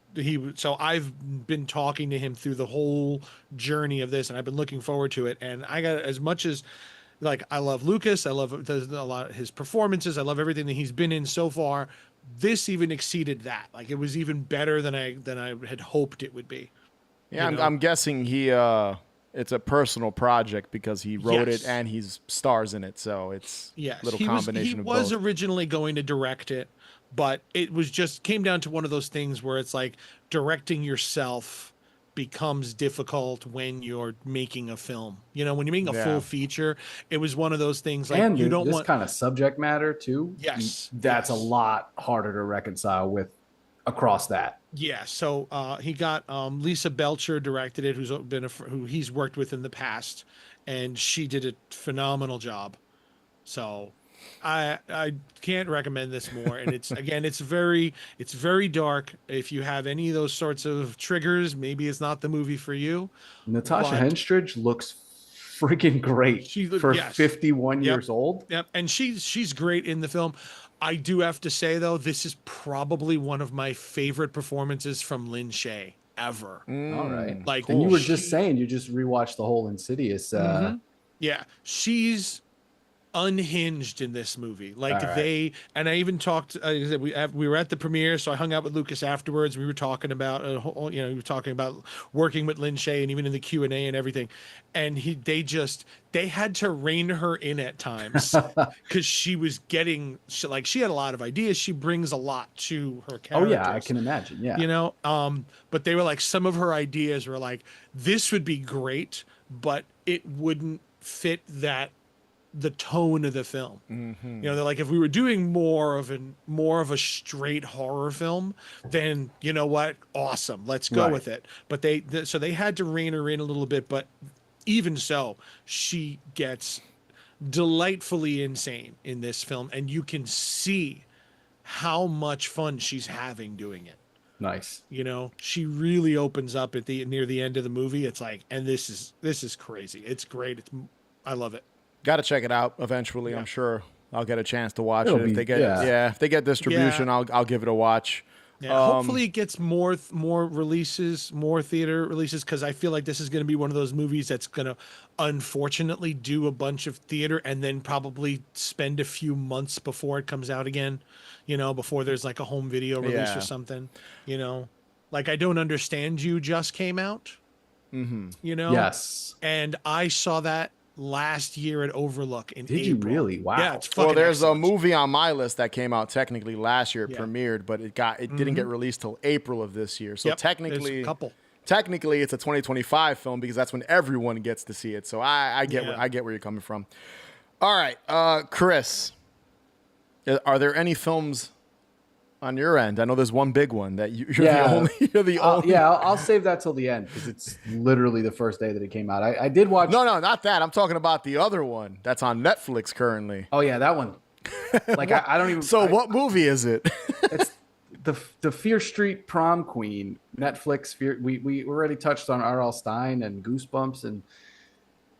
I've been talking to him through the whole journey of this, and I've been looking forward to it. And I got, as much as like I love Lucas, I love a lot of his performances, I love everything that he's been in so far. This even exceeded that. Like it was even better than I had hoped it would be. Yeah, I'm guessing it's a personal project because he wrote it and he's stars in it, so it's a little combination of both. He was originally going to direct it. But it was just came down to one of those things where it's like directing yourself becomes difficult when you're making a film. When you're making a full feature, it was one of those things like, and you don't want kind of subject matter too. Yes. That's a lot harder to reconcile with across that. Yeah. So he got Lisa Belcher directed it, who he's worked with in the past, and she did a phenomenal job. So I can't recommend this more. And it's very dark. If you have any of those sorts of triggers, maybe it's not the movie for you. Natasha Henstridge looks freaking great for 51 years old. Yep. And she's great in the film. I do have to say though, this is probably one of my favorite performances from Lin Shaye ever. All right. Like, and you were just saying, you just rewatched the whole Insidious. Yeah. She's unhinged in this movie. Like and I even talked, we were at the premiere, so I hung out with Lucas afterwards. We were talking about working with Lin Shaye, and even in the Q&A and everything. And they had to rein her in at times because she was she had a lot of ideas. She brings a lot to her characters. Oh yeah, I can imagine. Yeah. But they were like, some of her ideas were like, this would be great, but it wouldn't fit the tone of the film. They're like, if we were doing more of a straight horror film, then you know what, awesome, let's go with it. But they had to rein her in a little bit. But even so, she gets delightfully insane in this film, and you can see how much fun she's having doing it. Nice. She really opens up near the end of the movie. It's like, and this is crazy. It's great. I love it. Got to check it out eventually. I'm sure I'll get a chance to watch it. If they get if they get distribution, I'll give it a watch. Yeah, hopefully it gets more releases, more theater releases, because I feel like this is going to be one of those movies that's going to unfortunately do a bunch of theater and then probably spend a few months before it comes out again, before there's like a home video release or something, like I Don't Understand You just came out, Yes. And I saw that last year at Overlook in April. Did you really? Wow. Yeah, it's fucking there's excellent. a movie on my list that came out technically last year. It premiered, but it didn't get released till April of this year. So technically, it's a 2025 film because that's when everyone gets to see it. So I get where you're coming from. All right, Chris, are there any films on your end? I know there's one big one that you're the only. I'll save that till the end because it's literally the first day that it came out. I did watch. No, not that. I'm talking about the other one that's on Netflix currently. Oh yeah, that one. Like I don't even. So what movie is it? It's the Fear Street Prom Queen. Netflix. We already touched on R.L. Stine and Goosebumps, and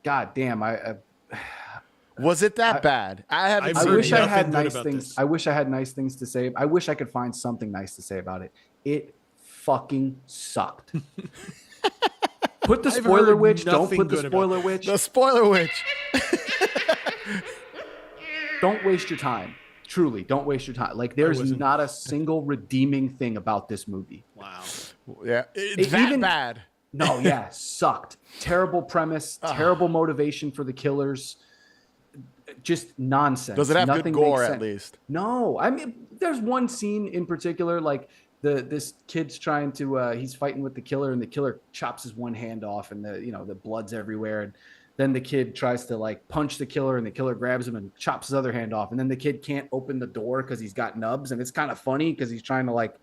God damn, was it that bad? I wish I had nice things. I wish I had nice things to say. I wish I could find something nice to say about it. It fucking sucked. Put the spoiler witch. Don't put the spoiler witch. The spoiler witch. Don't waste your time. Truly, don't waste your time. Like there's not a single redeeming thing about this movie. Wow. Yeah, it's that bad. No, sucked. Terrible premise. Terrible motivation for the killers. Just nonsense. Does it have Nothing good gore makes at least? No, I mean, there's one scene in particular, like this kid's trying to he's fighting with the killer, and the killer chops his one hand off, and the blood's everywhere. And then the kid tries to like punch the killer, and the killer grabs him and chops his other hand off. And then the kid can't open the door because he's got nubs, and it's kind of funny because he's trying to like,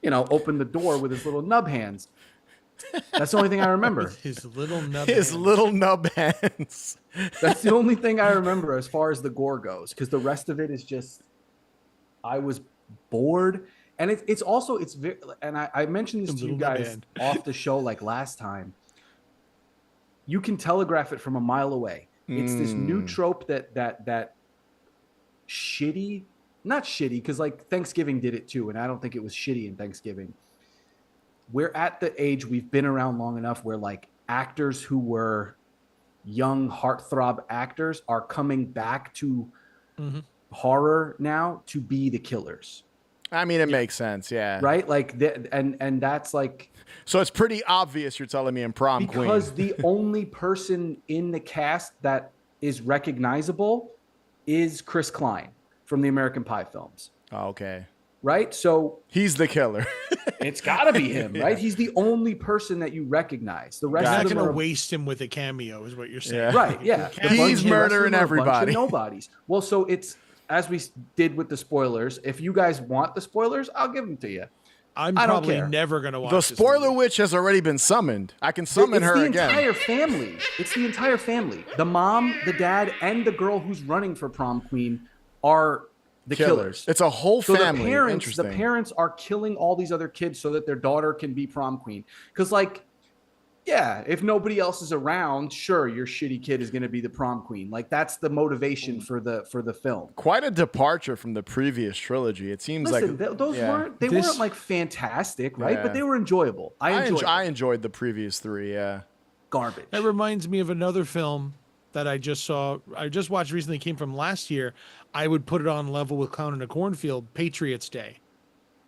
open the door with his little nub hands. That's the only thing I remember. His little nub. Little nub hands. That's the only thing I remember as far as the gore goes, because the rest of it is just, I was bored. And it's very, and I mentioned this to you guys off the show like last time. You can telegraph it from a mile away. It's this new trope that shitty, not shitty, because like Thanksgiving did it too, and I don't think it was shitty in Thanksgiving. We're at the age, we've been around long enough where like actors who were young heartthrob actors are coming back to horror now to be the killers. I mean, it makes sense, yeah. Right? Like, and that's like... So it's pretty obvious you're telling me in Prom Queen. Because the only person in the cast that is recognizable is Chris Klein from the American Pie films. Oh, okay. Right? So... He's the killer. It's got to be him, right? He's the only person that you recognize. The rest You're of not them going to are... waste him with a cameo is what you're saying. Yeah. Right, yeah. He's murdering everybody. Bunch of nobodies. Well, so it's... As we did with the spoilers, if you guys want the spoilers, I'll give them to you. I'm I don't probably care. never going to watch The this spoiler movie. witch has already been summoned. I can summon her again. It's the entire family. It's the entire family. The mom, the dad, and the girl who's running for prom queen are the killers. It's a whole So family. the parents are killing all these other kids so that their daughter can be prom queen. Because, like, yeah, if nobody else is around, sure, your shitty kid is going to be the prom queen. Like, that's the motivation for the film. Quite a departure from the previous trilogy. It seems Listen, like those weren't like fantastic, right? Yeah. But they were enjoyable. I enjoyed the previous three. Yeah, garbage. That reminds me of another film that I just saw. I just watched recently. Came from last year. I would put it on level with Clown in a Cornfield. Patriots Day.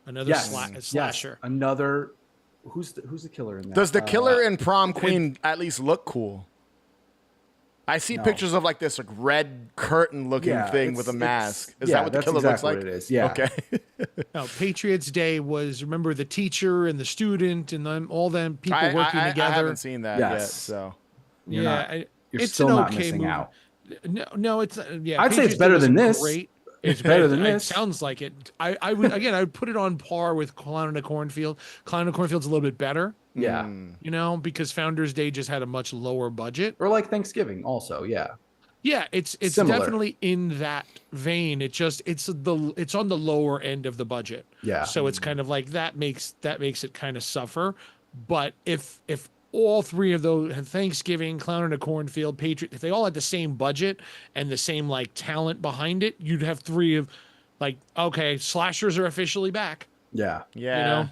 Another slasher. Another. Who's the killer in that? Does the killer in Prom Queen at least look cool? I see pictures of like this like red curtain looking thing with a mask. Is that what the killer looks like? What it is. Yeah. Okay. No, Patriots Day was, remember, the teacher and the student and them, all them people working together. I haven't seen that yet. So You're it's still an not okay missing movie. out. No, it's yeah. I'd say it's Patriots better Day than was this. Great. It's better than this. It sounds like it. I would again. I would put it on par with Clown in a Cornfield. Clown in a Cornfield's a little bit better. Yeah. Because Founders Day just had a much lower budget. Or like Thanksgiving, also. Yeah. Yeah, it's Similar. definitely in that vein. It's on the lower end of the budget. Yeah. So it's kind of like that makes it kind of suffer. But if all three of those had Thanksgiving, Clown in a Cornfield, Patriot, if they all had the same budget and the same like talent behind it, you'd have three of like, okay, slashers are officially back. Yeah. yeah, You know?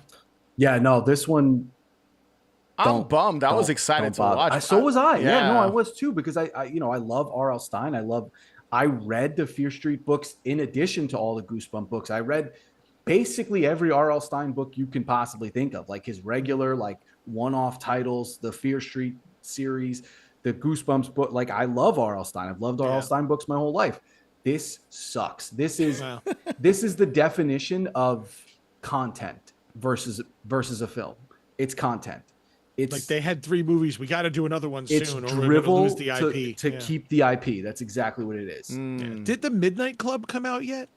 Yeah. No, this one. I'm bummed. I was excited to watch. So was I. Yeah. No, Yeah. I was too, because I love R.L. Stine. I read the Fear Street books in addition to all the Goosebump books. I read basically every R.L. Stine book you can possibly think of, like his regular, like one-off titles, the Fear Street series, the Goosebumps book. Like, I love R.L. Stine. I've loved R.L. Stine books my whole life. This sucks. This is the definition of content versus a film. It's content. It's like they had 3 movies. We got to do another one soon. It's or we're gonna drivel lose the IP. to keep the IP. That's exactly what it is. Yeah. Did the Midnight Club come out yet?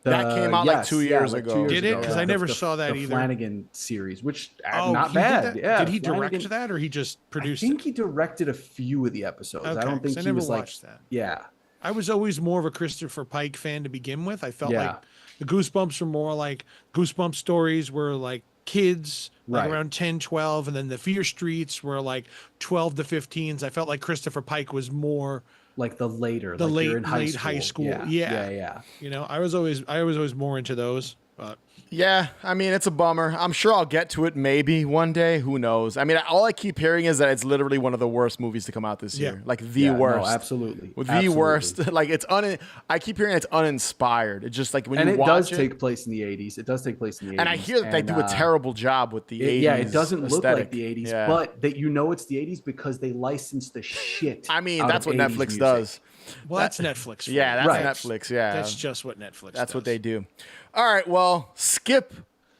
That came out like 2 years ago. Did it? Because I never saw that the either. Flanagan series, which Oh, not he bad. Did Yeah. Did he direct Flanagan- that, or he just produced I think it? he directed a few of the episodes. I Okay, don't think 'cause I he never was like. watched that. Yeah. I was always more of a Christopher Pike fan to begin with. I felt Yeah. like the Goosebumps were more like Goosebump stories were like kids, like Right. around 10, 12, and then the Fear Streets were like 12 to 15s. I felt like Christopher Pike was more Like the later, the like late you're in late high school. Yeah. Yeah. Yeah. I was always more into those. But Yeah, I mean, it's a bummer. I'm sure I'll get to it maybe one day. Who knows? I mean, all I keep hearing is that it's literally one of the worst movies to come out this year. Like the Yeah, no, worst. absolutely. The Absolutely. worst. Like I keep hearing it's uninspired. It's just like when And you it watch does it. take place in the 80s. It does take place in the 80s. And I hear that they do a terrible job with the 80s. Yeah, it doesn't look like aesthetic. the 80s, Yeah. but that it's the 80s because they license the shit. I mean, out that's of what 80s Netflix music. does. well, that's Netflix. for Yeah, you. that's Right. Netflix. Yeah, That's just what Netflix. That's what does. they do. All right, well, Skip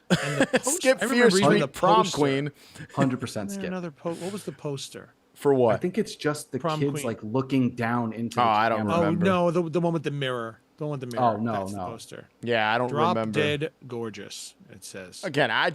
And the Skip I remember Fierce, even the prom poster. queen. 100% skip. Another what was the poster? For what? I think it's just the Prom kids queen. like looking down into the I don't camera. remember. Oh no, the one with the mirror. The one with the mirror. Oh, no, That's the no. poster. Yeah, I don't Drop remember. Dead Gorgeous. It says. Again, I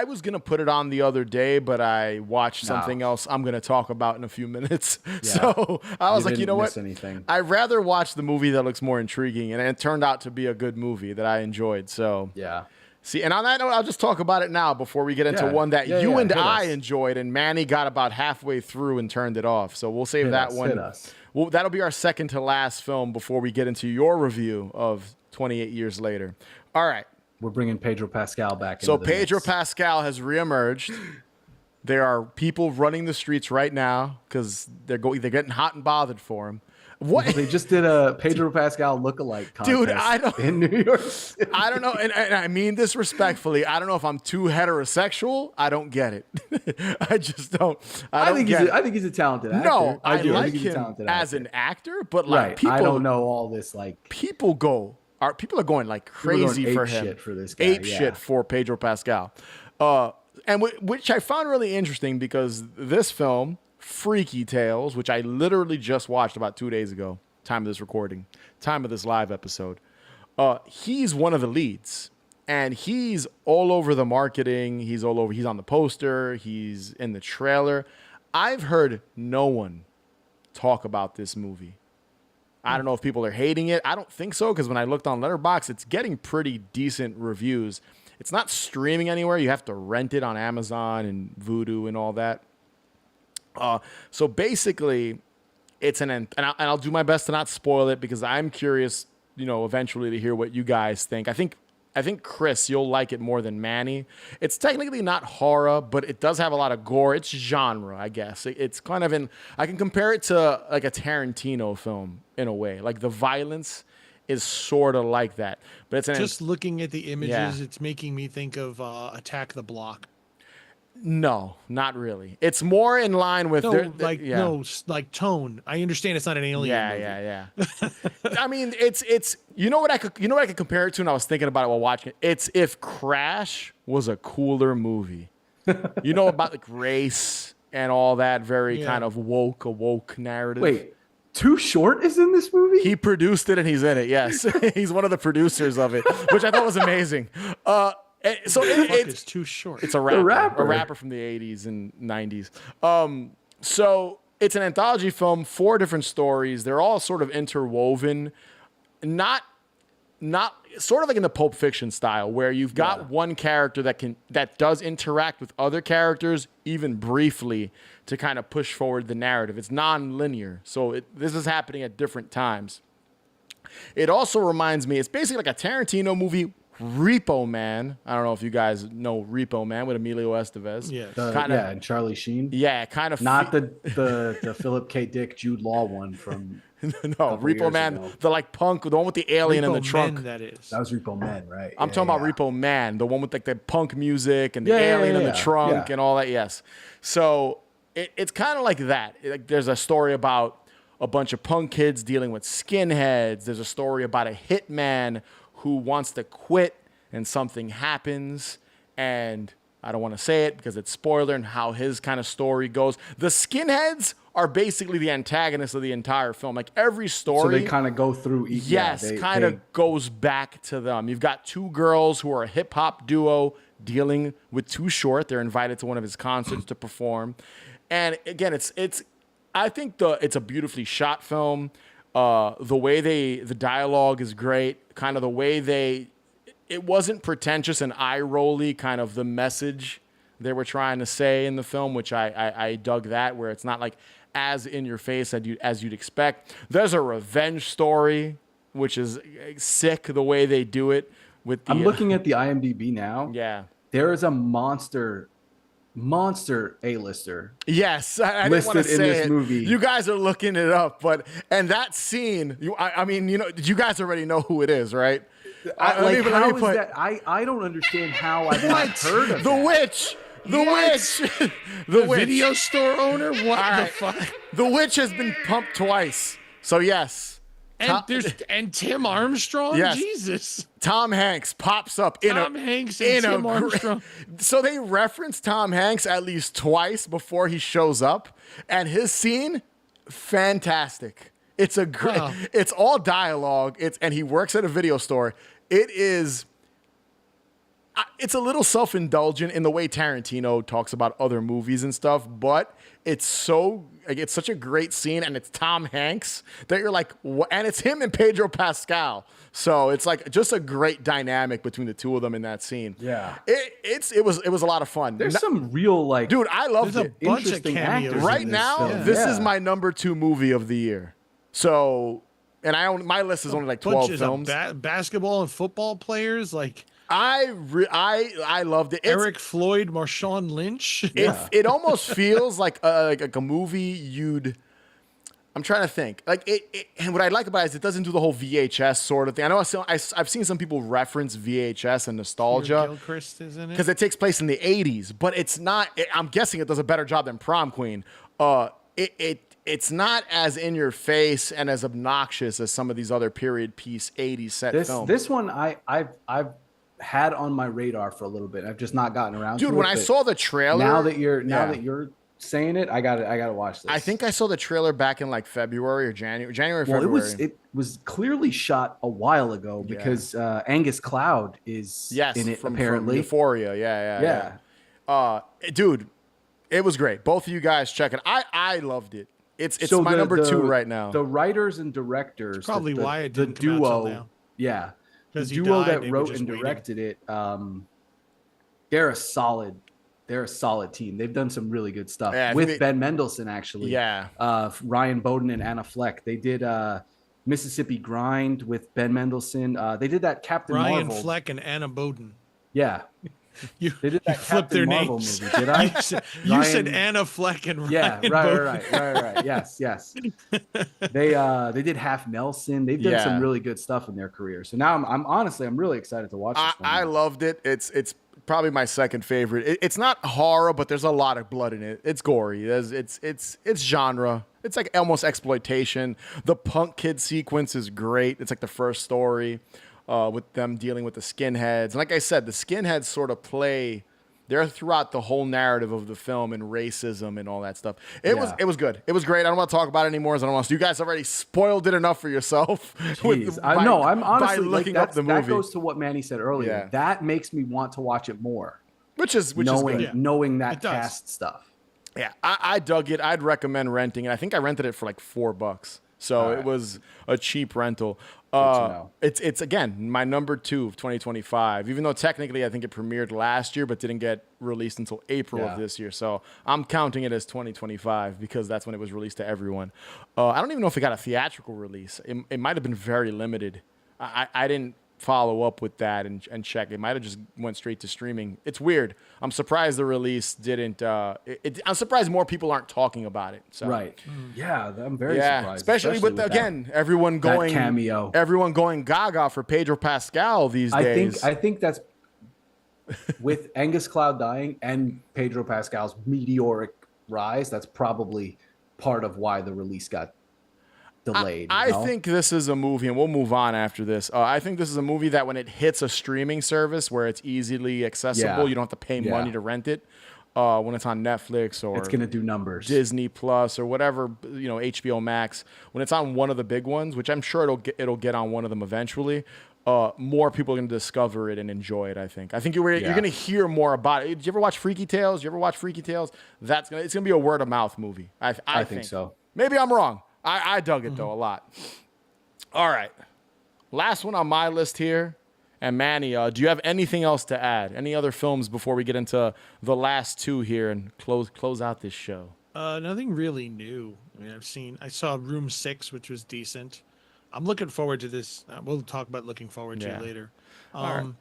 was gonna put it on the other day, but I watched something else I'm gonna talk about in a few minutes. Yeah. So I was like, you didn't know miss what? anything. I'd rather watch the movie that looks more intriguing, and it turned out to be a good movie that I enjoyed. So Yeah. see, and on that note, I'll just talk about it now before we get into Yeah. one that Yeah, you yeah, and hit I us. enjoyed, and Manny got about halfway through and turned it off. So we'll save Hit that us, one. hit us. Well, that'll be our second to last film before we get into your review of 28 Years Later. All right. We're bringing Pedro Pascal back. So into the Pedro mix. Pascal has reemerged. There are people running the streets right now because they're getting hot and bothered for him. What? They just did a Pedro Pascal lookalike contest Dude, I don't- in New York City. I don't know, and I mean this respectfully. I don't know if I'm too heterosexual. I don't get it. I just don't. I don't get it. I think he's a talented actor. No, I do. like think he's a him talented as actor. an actor, but like Right. people, I don't know all this like people are going like People are going crazy for ape him. shit for this guy, Ape yeah. shit for Pedro Pascal, and which I found really interesting because this film, Freaky Tales, which I literally just watched about 2 days ago, time of this recording, time of this live episode, he's one of the leads. And he's all over the marketing. He's on the poster. He's in the trailer. I've heard no one talk about this movie. I don't know if people are hating it. I don't think so, because when I looked on Letterboxd, it's getting pretty decent reviews. It's not streaming anywhere. You have to rent it on Amazon and Vudu and all that. So basically, it's and I'll do my best to not spoil it because I'm curious, eventually to hear what you guys think. I think Chris, you'll like it more than Manny. It's technically not horror, but it does have a lot of gore. It's genre, I guess. It's kind of I can compare it to like a Tarantino film in a way. Like the violence is sort of like that. But it's Just looking at the images, Yeah. it's making me think of Attack the Block. No, not really. It's more in line with Like tone. I understand it's not an alien. movie. Yeah. I mean, it's you know what I could compare it to, and I was thinking about it while watching it. It's if Crash was a cooler movie. About like race and all that very kind of woke narrative. Wait, Too Short is in this movie? He produced it and he's in it. Yes, he's one of the producers of it, which I thought was amazing. So It's too short. It's a rapper from the 80s and 90s. So it's an anthology film, 4 different stories. They're all sort of interwoven, not sort of like in the Pulp Fiction style, where you've got one character that does interact with other characters, even briefly, to kind of push forward the narrative. It's non-linear, so this is happening at different times. It also reminds me, it's basically like a Tarantino movie. Repo Man. I don't know if you guys know Repo Man with Emilio Estevez. Yeah. And Charlie Sheen. Yeah, kind of. Not the Philip K. Dick Jude Law one from No, couple Repo years Man, ago. the like punk, the one with the alien in the Repo trunk. Men, that is. that was Repo Man, right? I'm talking about Repo Man, the one with like the punk music and the Yeah, alien in the yeah. trunk Yeah. and all that. Yes. So it's kind of like that. Like there's a story about a bunch of punk kids dealing with skinheads. There's a story about a hitman who wants to quit and something happens. And I don't want to say it because it's spoiler and how his kind of story goes. The skinheads are basically the antagonists of the entire film. Like every story. So they kind of go through each. Yes, kind of goes back to them. You've got 2 girls who are a hip hop duo dealing with Too Short. They're invited to one of his concerts to perform. And again, I think it's a beautifully shot film. The way the dialogue is great. Kind of the way it wasn't pretentious and eye-rolly, kind of the message they were trying to say in the film, which I dug that, where it's not like as in your face as you'd expect. There's a revenge story, which is sick the way they do it. I'm looking at the IMDb now. Yeah. There is a monster A-lister. Yes, I didn't want to listed in say this it. movie. You guys are looking it up, and that scene, I mean, you guys already know who it is, right? How is that? I don't understand how I've not heard of the that. witch. The witch. The witch. video store owner? What All the right. fuck? The witch has been pumped twice. So yes, And Tim Armstrong. Yes. Jesus. Tom Hanks pops up Tom Hanks and Tim Armstrong. So they reference Tom Hanks at least twice before he shows up, and his scene, fantastic. It's a great. Wow. It's all dialogue. And he works at a video store. It is. It's a little self-indulgent in the way Tarantino talks about other movies and stuff, but it's such a great scene, and it's Tom Hanks that you're like, and it's him and Pedro Pascal. So it's like just a great dynamic between the two of them in that scene. Yeah. It was a lot of fun. There's some real like, dude, I loved There's a it. bunch of Interesting cameos actors Right in now, film. this Yeah. is my number 2 movie of the year. So, and my list is only like 12 Bunches films. of basketball and football players like I loved it. Eric Floyd, Marshawn Lynch. It almost feels like a movie you'd. I'm trying to think. Like and what I like about it is it doesn't do the whole VHS sort of thing. I know I've seen some people reference VHS and nostalgia Gilchrist is in it. because it takes place in the 80s, but it's not. I'm guessing it does a better job than Prom Queen. It's not as in your face and as obnoxious as some of these other period piece 80s set films. This one I've had on my radar for a little bit. I've just not gotten around to it. Dude, when I saw the trailer, now that you're saying it, I gotta watch this. I think I saw the trailer back in like February or January. Well, February. it was clearly shot a while ago because Angus Cloud is in it from apparently. Euphoria. Yeah. Dude, it was great. Both of you guys check it. I loved it. It's So my number 2 right now. The writers and directors, That's probably the, why it the didn't come out till duo, now. yeah, the 'Cause he duo died, that they were wrote just and waiting. directed it. They're a solid team. They've done some really good stuff Yeah, I with think Ben Mendelsohn actually. Yeah. Ryan Bowden and Anna Fleck. They did Mississippi Grind with Ben Mendelsohn. They did that Captain Ryan Marvel. Fleck and Anna Bowden. Yeah, You, they did that flipped Captain their Marvel names. movie. Did I? You said Anna Fleck and Ryan Yeah, Bowden. right. Yes. They did Half Nelson. They've done some Yeah. really good stuff in their career. So now I'm honestly really excited to watch this one. I loved it. It's probably my second favorite. It's not horror, but there's a lot of blood in it. It's gory. It's genre. It's like almost exploitation. The punk kid sequence is great. It's like the first story with them dealing with the skinheads. And like I said, the skinheads sort of play. They're throughout the whole narrative of the film and racism and all that stuff. It was good. It was great. I don't want to talk about it anymore. I don't want to. You guys already spoiled it enough for yourself. I'm honestly looking like, up the movie. That goes to what Manny said earlier. Yeah. That makes me want to watch it more. Which is knowing good. knowing that It does. cast stuff. Yeah, I dug it. I'd recommend renting it. I think I rented it for like $4. So right. it was a cheap rental. to know. It's again my number 2 of 2025. Even though technically I think it premiered last year, but didn't get released until April of this year. So I'm counting it as 2025 because that's when it was released to everyone. I don't even know if it got a theatrical release. It might have been very limited. I didn't follow up with that and check. It might have just went straight to streaming. It's weird. I'm surprised the release didn't. I'm surprised more people aren't talking about it. So. Right. Yeah, I'm very surprised. Especially with that. again everyone going cameo. everyone going gaga for Pedro Pascal these days. I think that's with Angus Cloud dying and Pedro Pascal's meteoric rise. That's probably part of why the release got delayed. I think this is a movie, and we'll move on after this. I think this is a movie that when it hits a streaming service where it's easily accessible, you don't have to pay money to rent it. When it's on Netflix or it's gonna do numbers. Disney Plus or whatever, HBO Max. When it's on one of the big ones, which I'm sure it'll get on one of them eventually. More people are gonna discover it and enjoy it. I think you're gonna hear more about it. Did you ever watch Freaky Tales? It's gonna be a word of mouth movie. I think so. Maybe I'm wrong. I dug it though a lot. All right, last one on my list here. And Manny, do you have anything else to add? Any other films before we get into the last 2 here and close out this show? Nothing really new. I mean, I saw Room 6, which was decent. I'm looking forward to this. We'll talk about looking forward to it later. All right.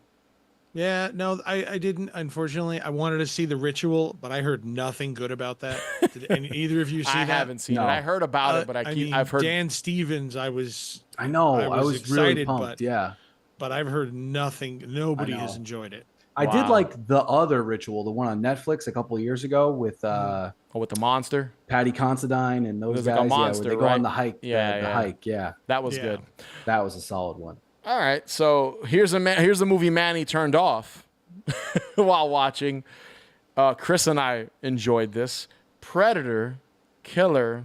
Yeah, no, I didn't. Unfortunately, I wanted to see The Ritual, but I heard nothing good about that. Did either of you see I that? haven't seen No. it. I heard about it, but I've heard. Dan Stevens. I was I know. I was really excited, pumped. but I've heard nothing. Nobody I know. has enjoyed it. I did like the other Ritual, the one on Netflix a couple of years ago with with the monster, Patty Considine and those There's guys. like a monster, where they go right? on the hike. Yeah, the hike. Yeah, that was Yeah. good. that was a solid one. All right, so here's a movie Manny turned off while watching. Chris and I enjoyed this. Predator, Killer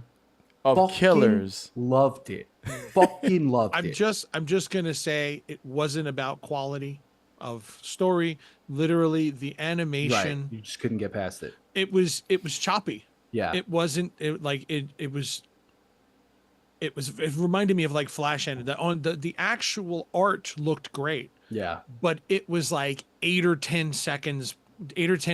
of Fucking Killers. Loved it. Fucking loved I'm it. just gonna say it wasn't about quality of story. Literally, the Right. animation. You just couldn't get past it. It was choppy. Yeah. It wasn't it reminded me of like Flash, and the actual art looked great, Yeah. but it was like 8 or 10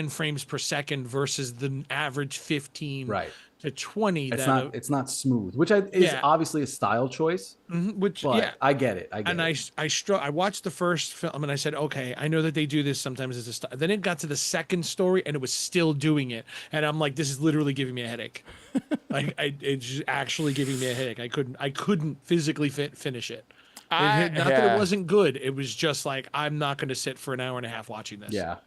frames per second versus the average 15 Right. to 20. It's not smooth, which is obviously a style choice. Which But yeah, I get it. I watched the first film and I said, okay, I know that they do this sometimes as a style. Then it got to the second story and it was still doing it, and I'm like, this is literally giving me a headache. It's just actually giving me a headache. I couldn't physically finish it. Not that it wasn't good. It was just like, I'm not going to sit for an hour and a half watching this. Yeah.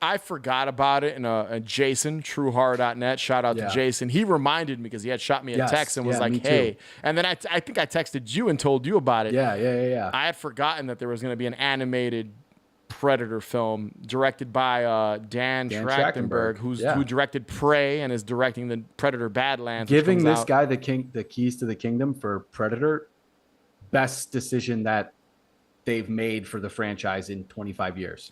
I forgot about it, and Jason, truehorror.net, shout out to Jason. He reminded me because he had shot me a text and was like, hey. And then I think I texted you and told you about it. Yeah. I had forgotten that there was going to be an animated Predator film directed by Dan Trachtenberg, who directed Prey and is directing the Predator Badlands. Giving this guy the keys to the kingdom for Predator, best decision that they've made for the franchise in 25 years.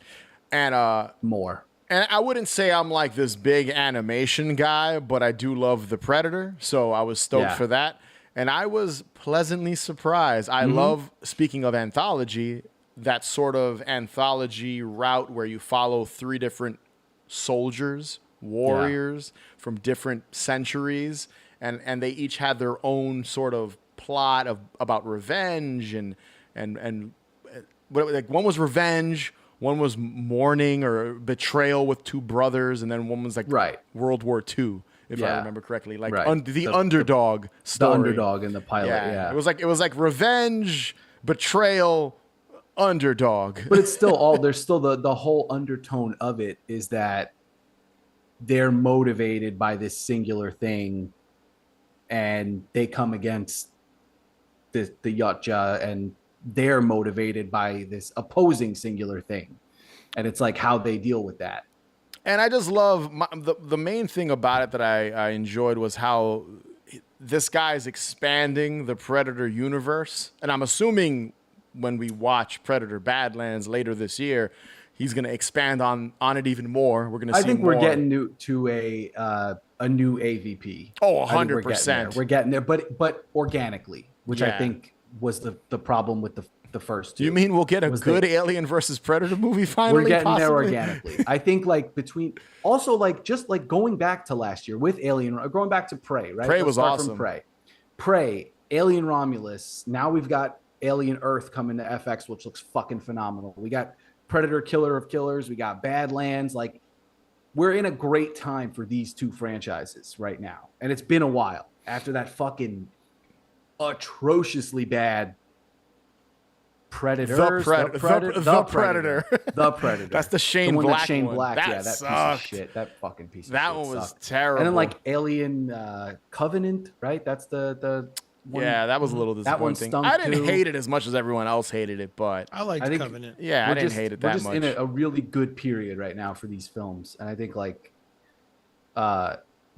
And more. And I wouldn't say I'm like this big animation guy, but I do love the Predator, so I was stoked for that. And I was pleasantly surprised. I love, speaking of anthology, that sort of anthology route where you follow 3 different soldiers, warriors from different centuries, and they each had their own sort of plot about revenge and like one was revenge. One was mourning or betrayal with 2 brothers, and then one was like World War II, if I remember correctly, like the underdog story. The underdog in the pilot. Yeah. It was like revenge, betrayal, underdog. But it's still there's still the whole undertone of it is that they're motivated by this singular thing, and they come against the Yautja, and they're motivated by this opposing singular thing, and it's like how they deal with that. And I just love the main thing about it that I enjoyed was how this guy is expanding the Predator universe, and I'm assuming when we watch Predator Badlands later this year, he's going to expand on it even more. We're going to see. I think we're getting to a new AVP. Oh, 100%. We're getting there, but organically, which I think was the problem with the first 2. You mean we'll get a good Alien versus Predator movie finally? We're getting possibly? there organically. I think like between also like just like going back to last year with Alien, going back to Prey, right? Prey was awesome. Prey, Alien Romulus. Now we've got Alien Earth coming to FX, which looks fucking phenomenal. We got Predator, Killer of Killers. We got Badlands. Like, we're in a great time for these 2 franchises right now, and it's been a while after that fucking atrociously bad Predator. The Predator. That's the Shane Black one. That piece of shit. That fucking piece of shit. That one was terrible. And then like Alien Covenant, right? That's the one. Yeah, that was a little disappointing. I didn't hate it as much as everyone else hated it, but I liked Covenant. Yeah, I didn't hate it that much. We're just in a really good period right now for these films, and I think like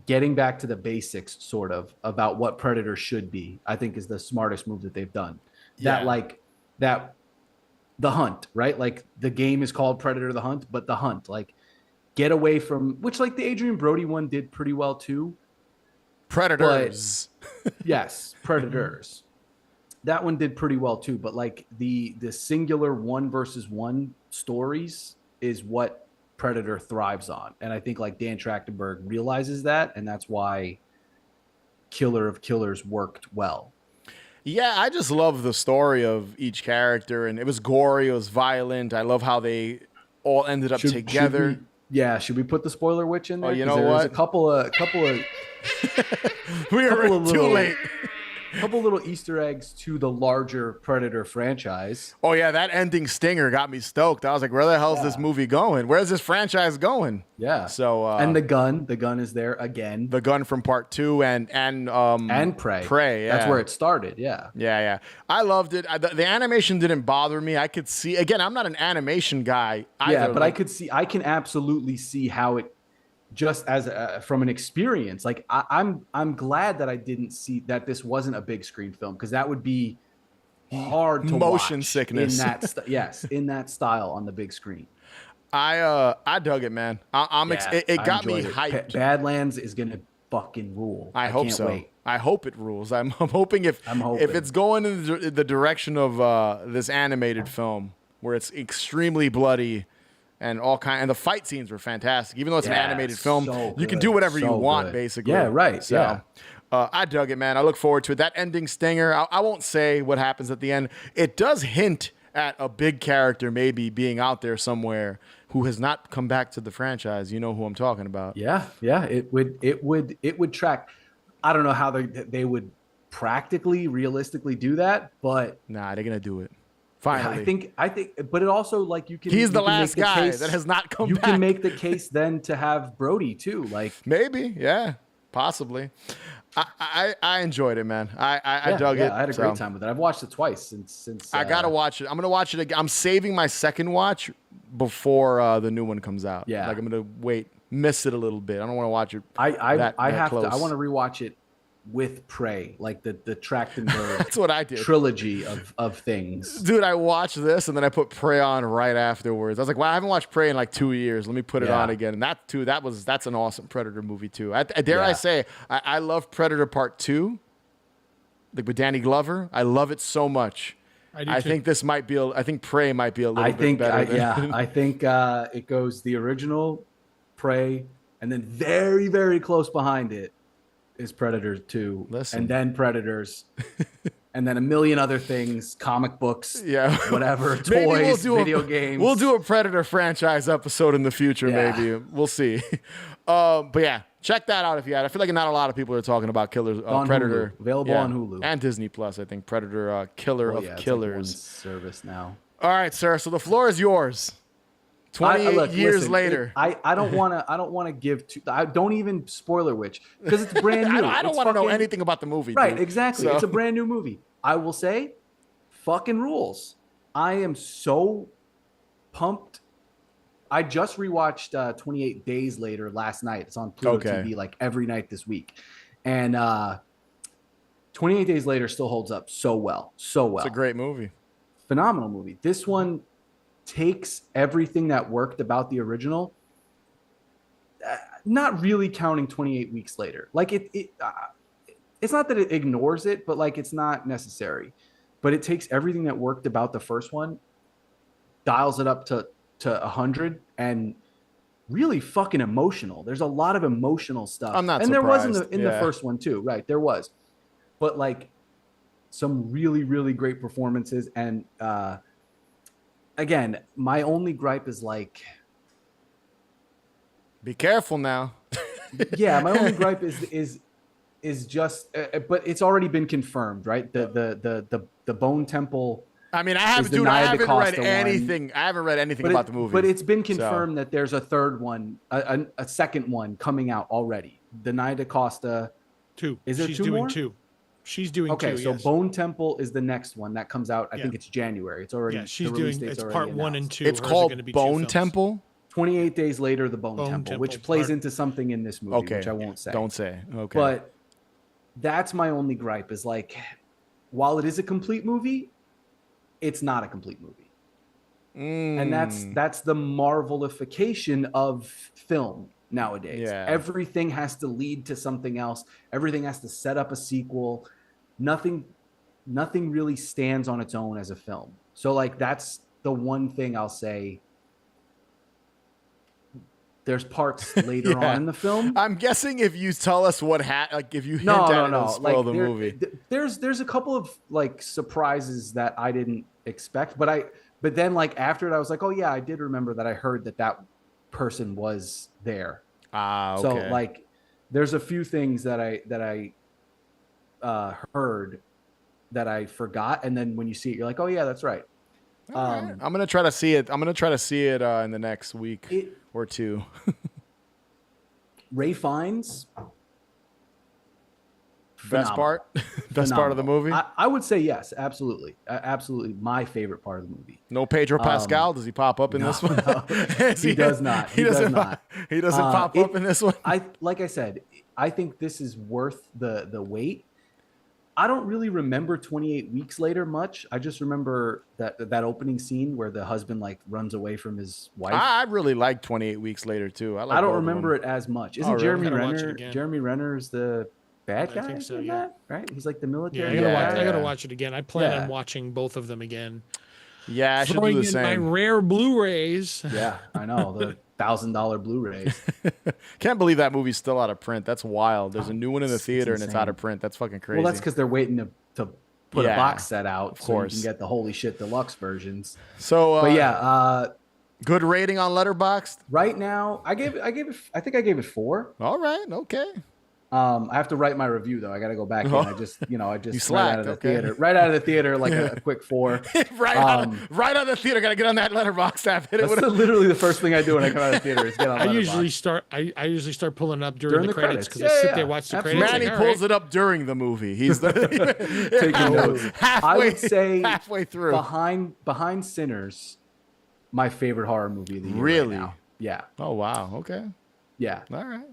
getting back to the basics sort of about what Predator should be, I think is the smartest move that they've done. That the hunt, right? Like the game is called Predator the Hunt, but the hunt, like get away from, which like the Adrian Brody one did pretty well too. Predators. Yes, Predators. That one did pretty well too, but like the singular 1 versus 1 stories is what Predator thrives on. And I think like Dan Trachtenberg realizes that, and that's why Killer of Killers worked well. Yeah, I just love the story of each character, and it was gory, it was violent. I love how they all ended up together. Should we put the spoiler witch in there? Oh, you know what? A couple of we are too late. couple little Easter eggs to the larger Predator franchise. Oh yeah, that ending stinger got me stoked. I was like, where the hell's this movie going? Where's this franchise going? Yeah. So and the gun is there again. The gun from part 2 and Prey. Prey, yeah. That's where it started. Yeah. Yeah. I loved it. The animation didn't bother me. I could see, again, I'm not an animation guy either. Yeah, but I can absolutely see how it, just as from an experience, like I'm glad that I didn't see that this wasn't a big screen film, because that would be hard to motion watch sickness in that in that style on the big screen. I dug it, man. It got me enjoyed hyped. Badlands is gonna fucking rule. I hope can't so. Wait. I hope it rules. I'm hoping if it's going in the direction of this animated film where it's extremely bloody and and the fight scenes were fantastic. Even though it's an animated film, you can do whatever you want, basically. Yeah, right. So, yeah. I dug it, man. I look forward to it. That ending stinger, I won't say what happens at the end. It does hint at a big character maybe being out there somewhere who has not come back to the franchise. You know who I'm talking about. Yeah. It would track. I don't know how they would practically, realistically do that, but nah, they're gonna do it. Finally. I think, but it also, like, he's the last guy that has not come back. You can make the case then to have Brody too. Like, maybe, yeah, possibly. I enjoyed it, man. I dug it. I had a great time with it. I've watched it twice since. I gotta watch it. I'm gonna watch it again. I'm saving my second watch before the new one comes out. Yeah, like I'm gonna miss it a little bit. I don't want to watch it. I want to rewatch it with Prey, like the Trachtenberg. That's what I did. Trilogy of things. Dude, I watched this and then I put Prey on right afterwards. I was like, wow, I haven't watched Prey in like 2 years. Let me put it on again. And that's an awesome Predator movie too. I say, I love Predator Part 2, like with Danny Glover. I love it so much. I think this might be. I think Prey might be a little bit better. I think it goes the original, Prey, and then very, very close behind it is Predator 2. Listen. And then Predators, and then a million other things, comic books, whatever, toys, video games. We'll do a Predator franchise episode in the future, maybe. We'll see. But yeah, check that out if you had. I feel like not a lot of people are talking about Predator. Hulu. Available on Hulu. And Disney Plus, I think. Predator, Killer of Killers. It's like one service now. All right, sir. So the floor is yours. 28 years later. I don't want to give I don't even spoiler which, because it's brand new. I don't want to know anything about the movie. Right, dude. exactly. So. It's a brand new movie. I will say, fucking rules. I am so pumped. I just rewatched 28 Days Later last night. It's on Pluto TV like every night this week. And 28 Days Later still holds up so well. So well. It's a great movie. Phenomenal movie. This one takes everything that worked about the original, not really counting 28 Weeks Later. Like it's not that it ignores it, but like it's not necessary. But it takes everything that worked about the first one, dials it up to 100, and really fucking emotional. There's a lot of emotional stuff. I'm not and surprised. There was in the first one too, right? There was, but like some really, really great performances. And again, my only gripe is like, be careful now. Yeah, my only gripe is just, but it's already been confirmed, right? The Bone Temple. I mean, I haven't read anything. I haven't read anything about the movie. But it's been confirmed that there's a third one, a second one coming out already. The Nia DaCosta. 2. Is there She's 2 doing more? 2. She's doing 2. Okay, so yes. Bone Temple is the next one that comes out. I think it's January. It's already. Yeah, she's doing. It's part 1 and 2. It's called Bone Temple. 28 Days Later, the Bone Temple, which plays into something in this movie, which I won't say. Don't say. Okay. But that's my only gripe is like, while it is a complete movie, it's not a complete movie. And that's the Marvelification of film nowadays. Yeah. Everything has to lead to something else. Everything has to set up a sequel. Nothing really stands on its own as a film. So like that's the one thing I'll say. There's parts later on in the film. I'm guessing if you tell us what if you hint at it, it'll spoil the movie. There's a couple of like surprises that I didn't expect, but then like after it, I was like, oh yeah, I did remember that I heard that person was there. Okay. So like, there's a few things that I heard that I forgot, and then when you see it, you're like, oh yeah, that's right. All right. I'm gonna try to see it. I'm gonna try to see it in the next week or two. Ray Fiennes. Best part of the movie. I would say yes, absolutely, absolutely. My favorite part of the movie. No Pedro Pascal. Does he pop up in this one? No. He does not. He does not. He doesn't pop up in this one. Like I said, I think this is worth the wait. I don't really remember 28 Weeks Later much. I just remember that opening scene where the husband like runs away from his wife. I really like 28 Weeks Later too. I don't remember it as much. Isn't really? Jeremy Renner's the bad guy? I think so, in yeah. that, right? He's like the military. I gotta watch it again. I plan on watching both of them again. Yeah, I should Throwing do the in same. my rare Blu-rays. Yeah, I know, the $1,000 Blu-rays. Can't believe that movie's still out of print. That's wild. There's a new one in the theater and it's out of print. That's fucking crazy. Well, that's because they're waiting to put a box set out, so course. you can get the holy shit deluxe versions. So, but yeah, good rating on Letterboxd. Right now, I think I gave it 4. All right, okay. I have to write my review though. I got to go back in. I just slacked, right out of the theater. Right out of the theater, like a quick 4. right out of the theater. Got to get on that Letterboxd app. That's literally the first thing I do when I come out of the theater is get on. I usually start pulling up during the credits because I sit there watch the credits. Manny pulls it up during the movie. He's taking notes. I would say halfway through. Behind Sinners, my favorite horror movie of the year. Really? Right now. Yeah. Oh wow. Okay. Yeah. All right.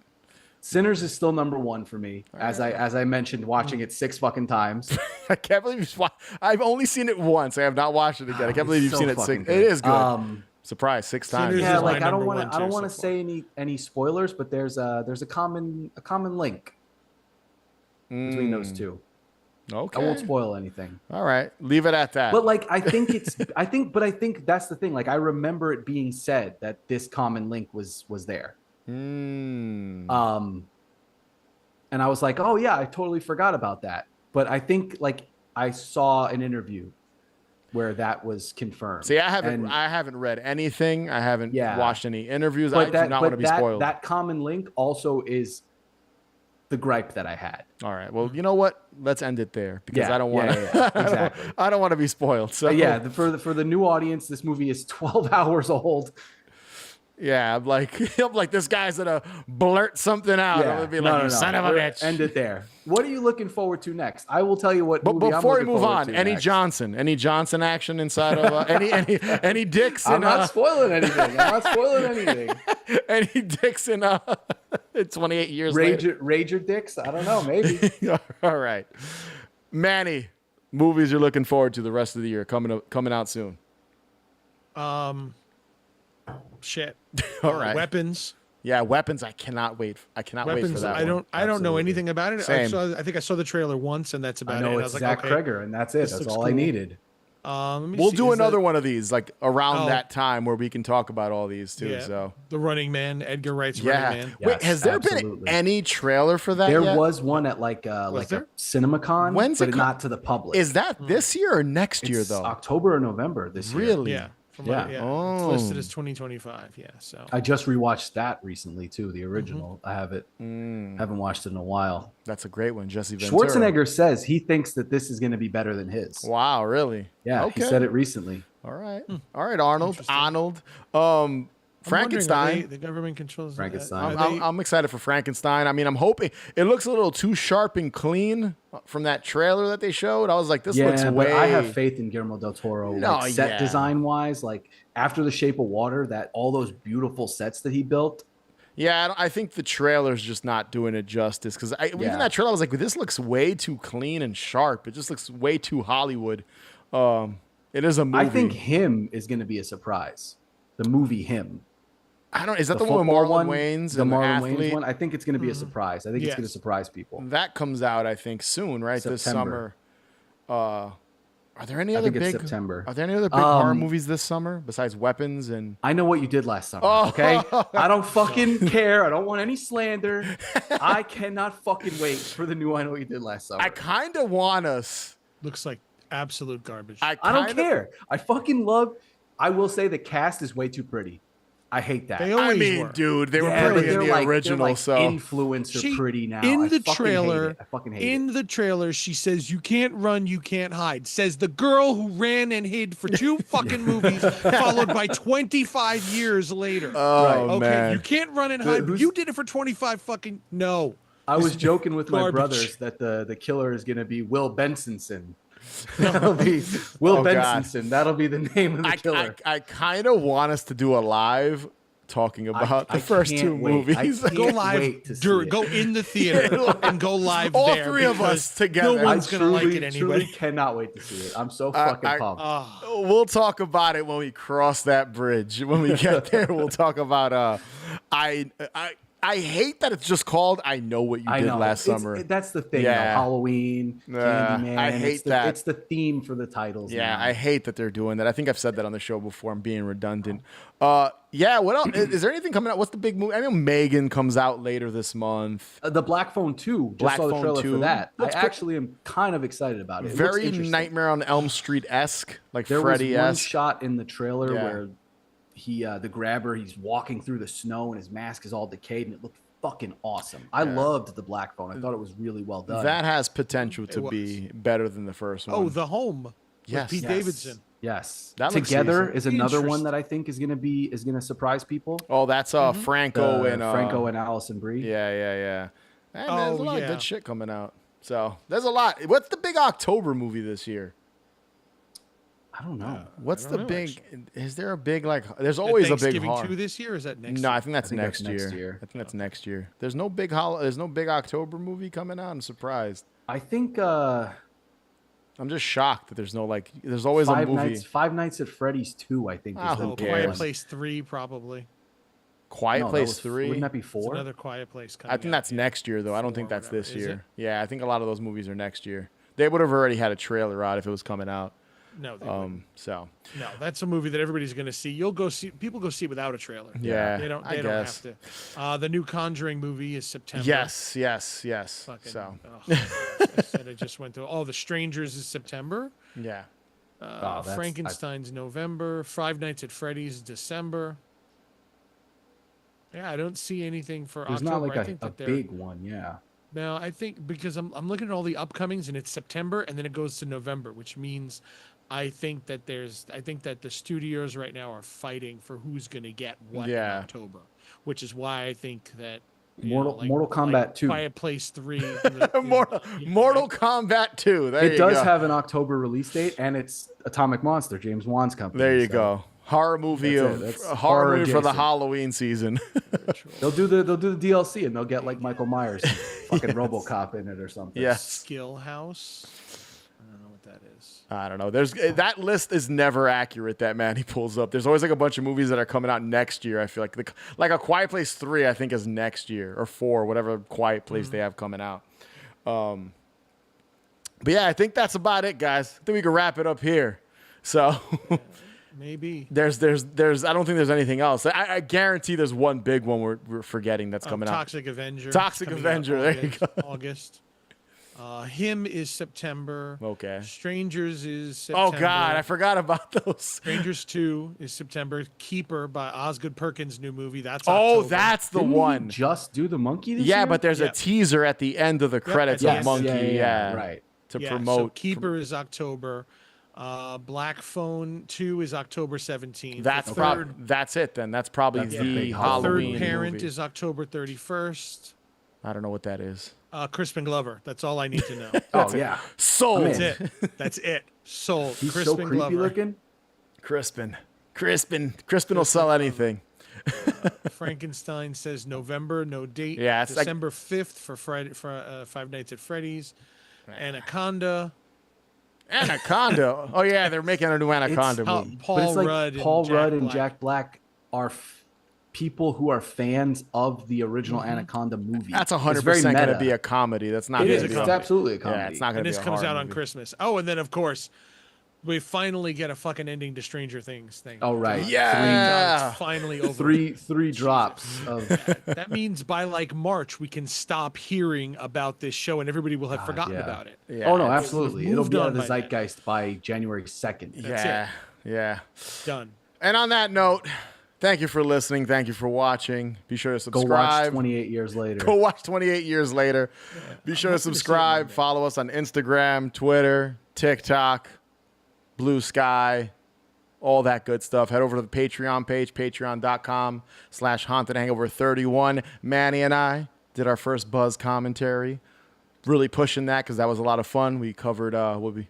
Sinners is still number 1 for me. As I mentioned, watching it 6 fucking times. I can't believe I've only seen it once. I have not watched it again. I can't believe you've seen it 6. Good. It is good. Surprise, 6 times. Sinners Yeah, is like my I don't number want to so say any spoilers, but there's a common link between those two. Okay. I won't spoil anything. All right. Leave it at that. But like I think that's the thing. Like I remember it being said that this common link was there. And I was like, oh yeah, I totally forgot about that. But I think like I saw an interview where that was confirmed. See, I haven't read anything. I haven't watched any interviews. I do not want to be spoiled. That common link also is the gripe that I had. All right. Well, you know what? Let's end it there because I don't want to. Exactly. I don't want to be spoiled. So for the new audience, this movie is 12 hours old. Yeah, I'm like this guy's gonna blurt something out. I'm gonna be like, you son of a bitch. End it there. What are you looking forward to next? I will tell you what. But movie before we I'm move on, any Johnson action inside of any dicks? I'm not spoiling anything. Any dicks in 28 years later? Rager dicks? I don't know. Maybe. All right, Manny. Movies you're looking forward to the rest of the year coming out soon. Shit. All right. Weapons. Yeah, Weapons. I cannot wait. I cannot wait for that. I don't know anything about it. Same. I think I saw the trailer once, and that's about I know it. it's I was Zach like, okay, Kreger, and that's it. That's all I needed. We'll do another one of these like around that time where we can talk about all these too. Yeah. So The Running Man, Edgar Wright's Running Man. Wait, has there been any trailer for that? There yet? was one at like a CinemaCon. When's but it not to the public? Is that this year or next year though? October or November this year. Really? Yeah. Oh. It's listed as 2025. Yeah. So I just rewatched that recently too. The original. I have it. Haven't watched it in a while. That's a great one. Jesse Ventura. Schwarzenegger says he thinks that this is going to be better than his. Wow, really? Yeah, okay. He said it recently. All right. All right, Arnold. Frankenstein. The government controls Frankenstein. I'm excited for Frankenstein. I mean, I'm hoping it looks a little too sharp and clean from that trailer that they showed. I was like, this looks way. But I have faith in Guillermo del Toro. Set design wise, like after The Shape of Water, that all those beautiful sets that he built. Yeah, I think the trailer's just not doing it justice because even that trailer, I was like, this looks way too clean and sharp. It just looks way too Hollywood. It is a movie. I think Him is going to be a surprise. The movie Him. Is that the one with Marlon Wayans? The Marlon Wayans one? I think it's going to be a surprise. I think it's going to surprise people. That comes out, I think, soon, right? September. This summer. Are there any other big September? Are there any other big horror movies this summer besides Weapons and? I Know What You Did Last Summer. Okay, I don't fucking care. I don't want any slander. I cannot fucking wait for the new I Know What You Did Last Summer. I kind of want us. Looks like absolute garbage. I don't care. I fucking love. I will say the cast is way too pretty. I hate that. They I always mean, were. dude, they were Yeah, pretty in they're the like, original. they're like So influencer pretty now. In the I fucking hate trailer, it. I fucking hate in it. the trailer, she says, "You can't run, you can't hide." Says the girl who ran and hid for 2 fucking movies, followed by 25 years later. oh Okay, man, you can't run and hide. But who's- you did it for 25 fucking no. I was joking with my Garbage. brothers that the killer is gonna be Will Bensonson. That'll be Will Oh, God. Bensonson. That'll be the name of the killer. I kind of want us to do a live talking about the first can't 2 wait. I movies. can't Go live, wait to see it. go in the theater and go live All there. 3 of us because together. No one's gonna like it truly anyway. cannot wait to see it. I'm so fucking pumped. We'll talk about it when we cross that bridge. When we get there, we'll talk about. I hate that it's just called "I Know What You I Did know. Last Summer." That's the thing. Yeah. Though. Halloween, Candyman. I hate it's that. It's the theme for the titles. Yeah, now. I hate that they're doing that. I think I've said that on the show before. I'm being redundant. Yeah. What else? Is there anything coming out? What's the big movie? I know Megan comes out later this month. The Black Phone 2. Just Black saw the Phone trailer 2. for that. Looks I cool. actually am kind of excited about it. It looks Very interesting. Nightmare on Elm Street esque, like There was one Freddy-esque. shot in the trailer Yeah. where the grabber, he's walking through the snow and his mask is all decayed and it looked fucking awesome. I loved the Black Phone. I thought it was really well done. That has potential to was. be better than the first one. Oh, The Home. Yes. With Pete Yes. Davidson. Yes. That looks Together decent. is another one Interesting. that I think is gonna surprise people. Oh, that's Franco and Franco and Allison Brie. Yeah. And there's a lot of yeah. good shit coming out. So there's a lot. What's the big October movie this year? I don't know. What's I the don't know, big? Is there a big like? There's always a big Thanksgiving horror. 2 this year, or is that next No, year? I think that's think next that's next year. year. I think that's next year. There's no big There's no big October movie coming out. I'm surprised. I think I'm just shocked that there's no like. There's always a movie. Five Nights at Freddy's 2, I think. Ah, is the who Oh, big cares? Quiet one. Place 3, probably. Quiet No, that Place was- 3. Wouldn't that be It's 4? another Quiet Place coming I think out, that's yeah. next year though. I don't think 4 or that's this whatever. Is year. it? Yeah, I think a lot of those movies are next year. They would have already had a trailer out if it was coming out. No, they wouldn't. So No, that's a movie that everybody's going to see. You'll go see. People go see it without a trailer. Yeah, they don't. I They don't guess. have to. The new Conjuring movie is September. yes. Fucking, So I said I just went through. Oh, The Strangers is September. yeah. that's- Frankenstein's November. Five Nights at Freddy's December. Yeah, I don't see anything for There's October. not I like think a that they're big one, yeah. no. I think because I'm looking at all the upcomings and it's September and then it goes to November, which means I think that the studios right now are fighting for who's going to get what Yeah. in October, which is why I think that Mortal Kombat 2. Quiet Place 3, Mortal Kombat 2. There It you does go. have an October release date, and it's Atomic Monster, James Wan's company. There you so go. Horror movie That's it. of That's horror horror movie for the adjacent. Halloween season. They'll do the DLC, and they'll get like Michael Myers, fucking RoboCop in it or something. yes. Skill House. I don't know what that is. I don't know. There's that list is never accurate. That man he pulls up. There's always like a bunch of movies that are coming out next year. I feel like a Quiet Place 3. I think is next year or 4, whatever Quiet Place they have coming out. But yeah, I think that's about it, guys. I think we can wrap it up here. So Maybe. there's I don't think there's anything else. I guarantee there's one big one we're forgetting that's coming out. Toxic Avenger. Toxic coming out Avenger, there you August. Him is September. Okay. Strangers is Oh September. God, I forgot about those. Strangers 2 is September. Keeper by Osgood Perkins' new movie. That's Oh, October. that's the Didn't he one. just do the monkey this Yeah, year? but there's a Yep. teaser at the end of the credits Yes. of Monkey. Yeah, right. To Yeah, promote. So Keeper is October. Black Phone 2 is October 17th. That's The that's it then. That's probably That's the the big Halloween Third Parent movie. is October 31st. I don't know what that is. Crispin Glover. That's all I need to know. Oh yeah, Sold. I'm in. That's it. That's it. Sold. he's Crispin so creepy Glover. looking. Crispin will sell anything. Frankenstein says November, no date. Yeah, it's like- December 5th for Friday for Five Nights at Freddy's. Anaconda. Anaconda. Oh yeah, they're making a new Anaconda Paul, movie. But Paul it's like Rudd. Paul and Jack Rudd and Black. Jack Black are people who are fans of the original Anaconda movie. That's It's 100% very going to meta. be a comedy. That's not It going is. to a be. It's comedy. absolutely a comedy. Yeah, it's not going And to be. this a comes horror out on movie. Christmas. Oh, and then of course, we finally get a fucking ending to Stranger Things thing. Oh right. Yeah. It's finally over. Three drops of That means by like March we can stop hearing about this show and everybody will have forgotten yeah. about it. Yeah. Oh no, absolutely. We've It'll moved be out on of the by then. zeitgeist by January 2nd. That's Yeah. Yeah. Done. And on that note, Thank you for listening. Thank you for watching. Be sure to Go watch subscribe. 28 years later. Go watch 28 years later. Be sure to subscribe. Follow us on Instagram, Twitter, TikTok, Blue Sky, all that good stuff. Head over to the Patreon page, patreon.com/Haunted Hangover 31. Manny and I did our first Buzz commentary. Really pushing that because that was a lot of fun. We covered,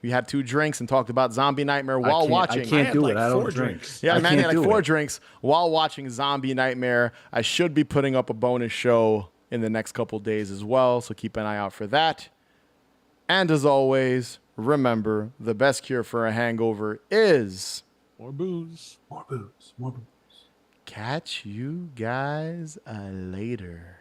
we had 2 drinks and talked about Zombie Nightmare while watching. I can't do like it. I don't 4 drink. drinks. Yeah, I man, can't had like do 4 it. drinks while watching Zombie Nightmare. I should be putting up a bonus show in the next couple days as well, so keep an eye out for that. And as always, remember, the best cure for a hangover is... More booze. More booze. More booze. Catch you guys later.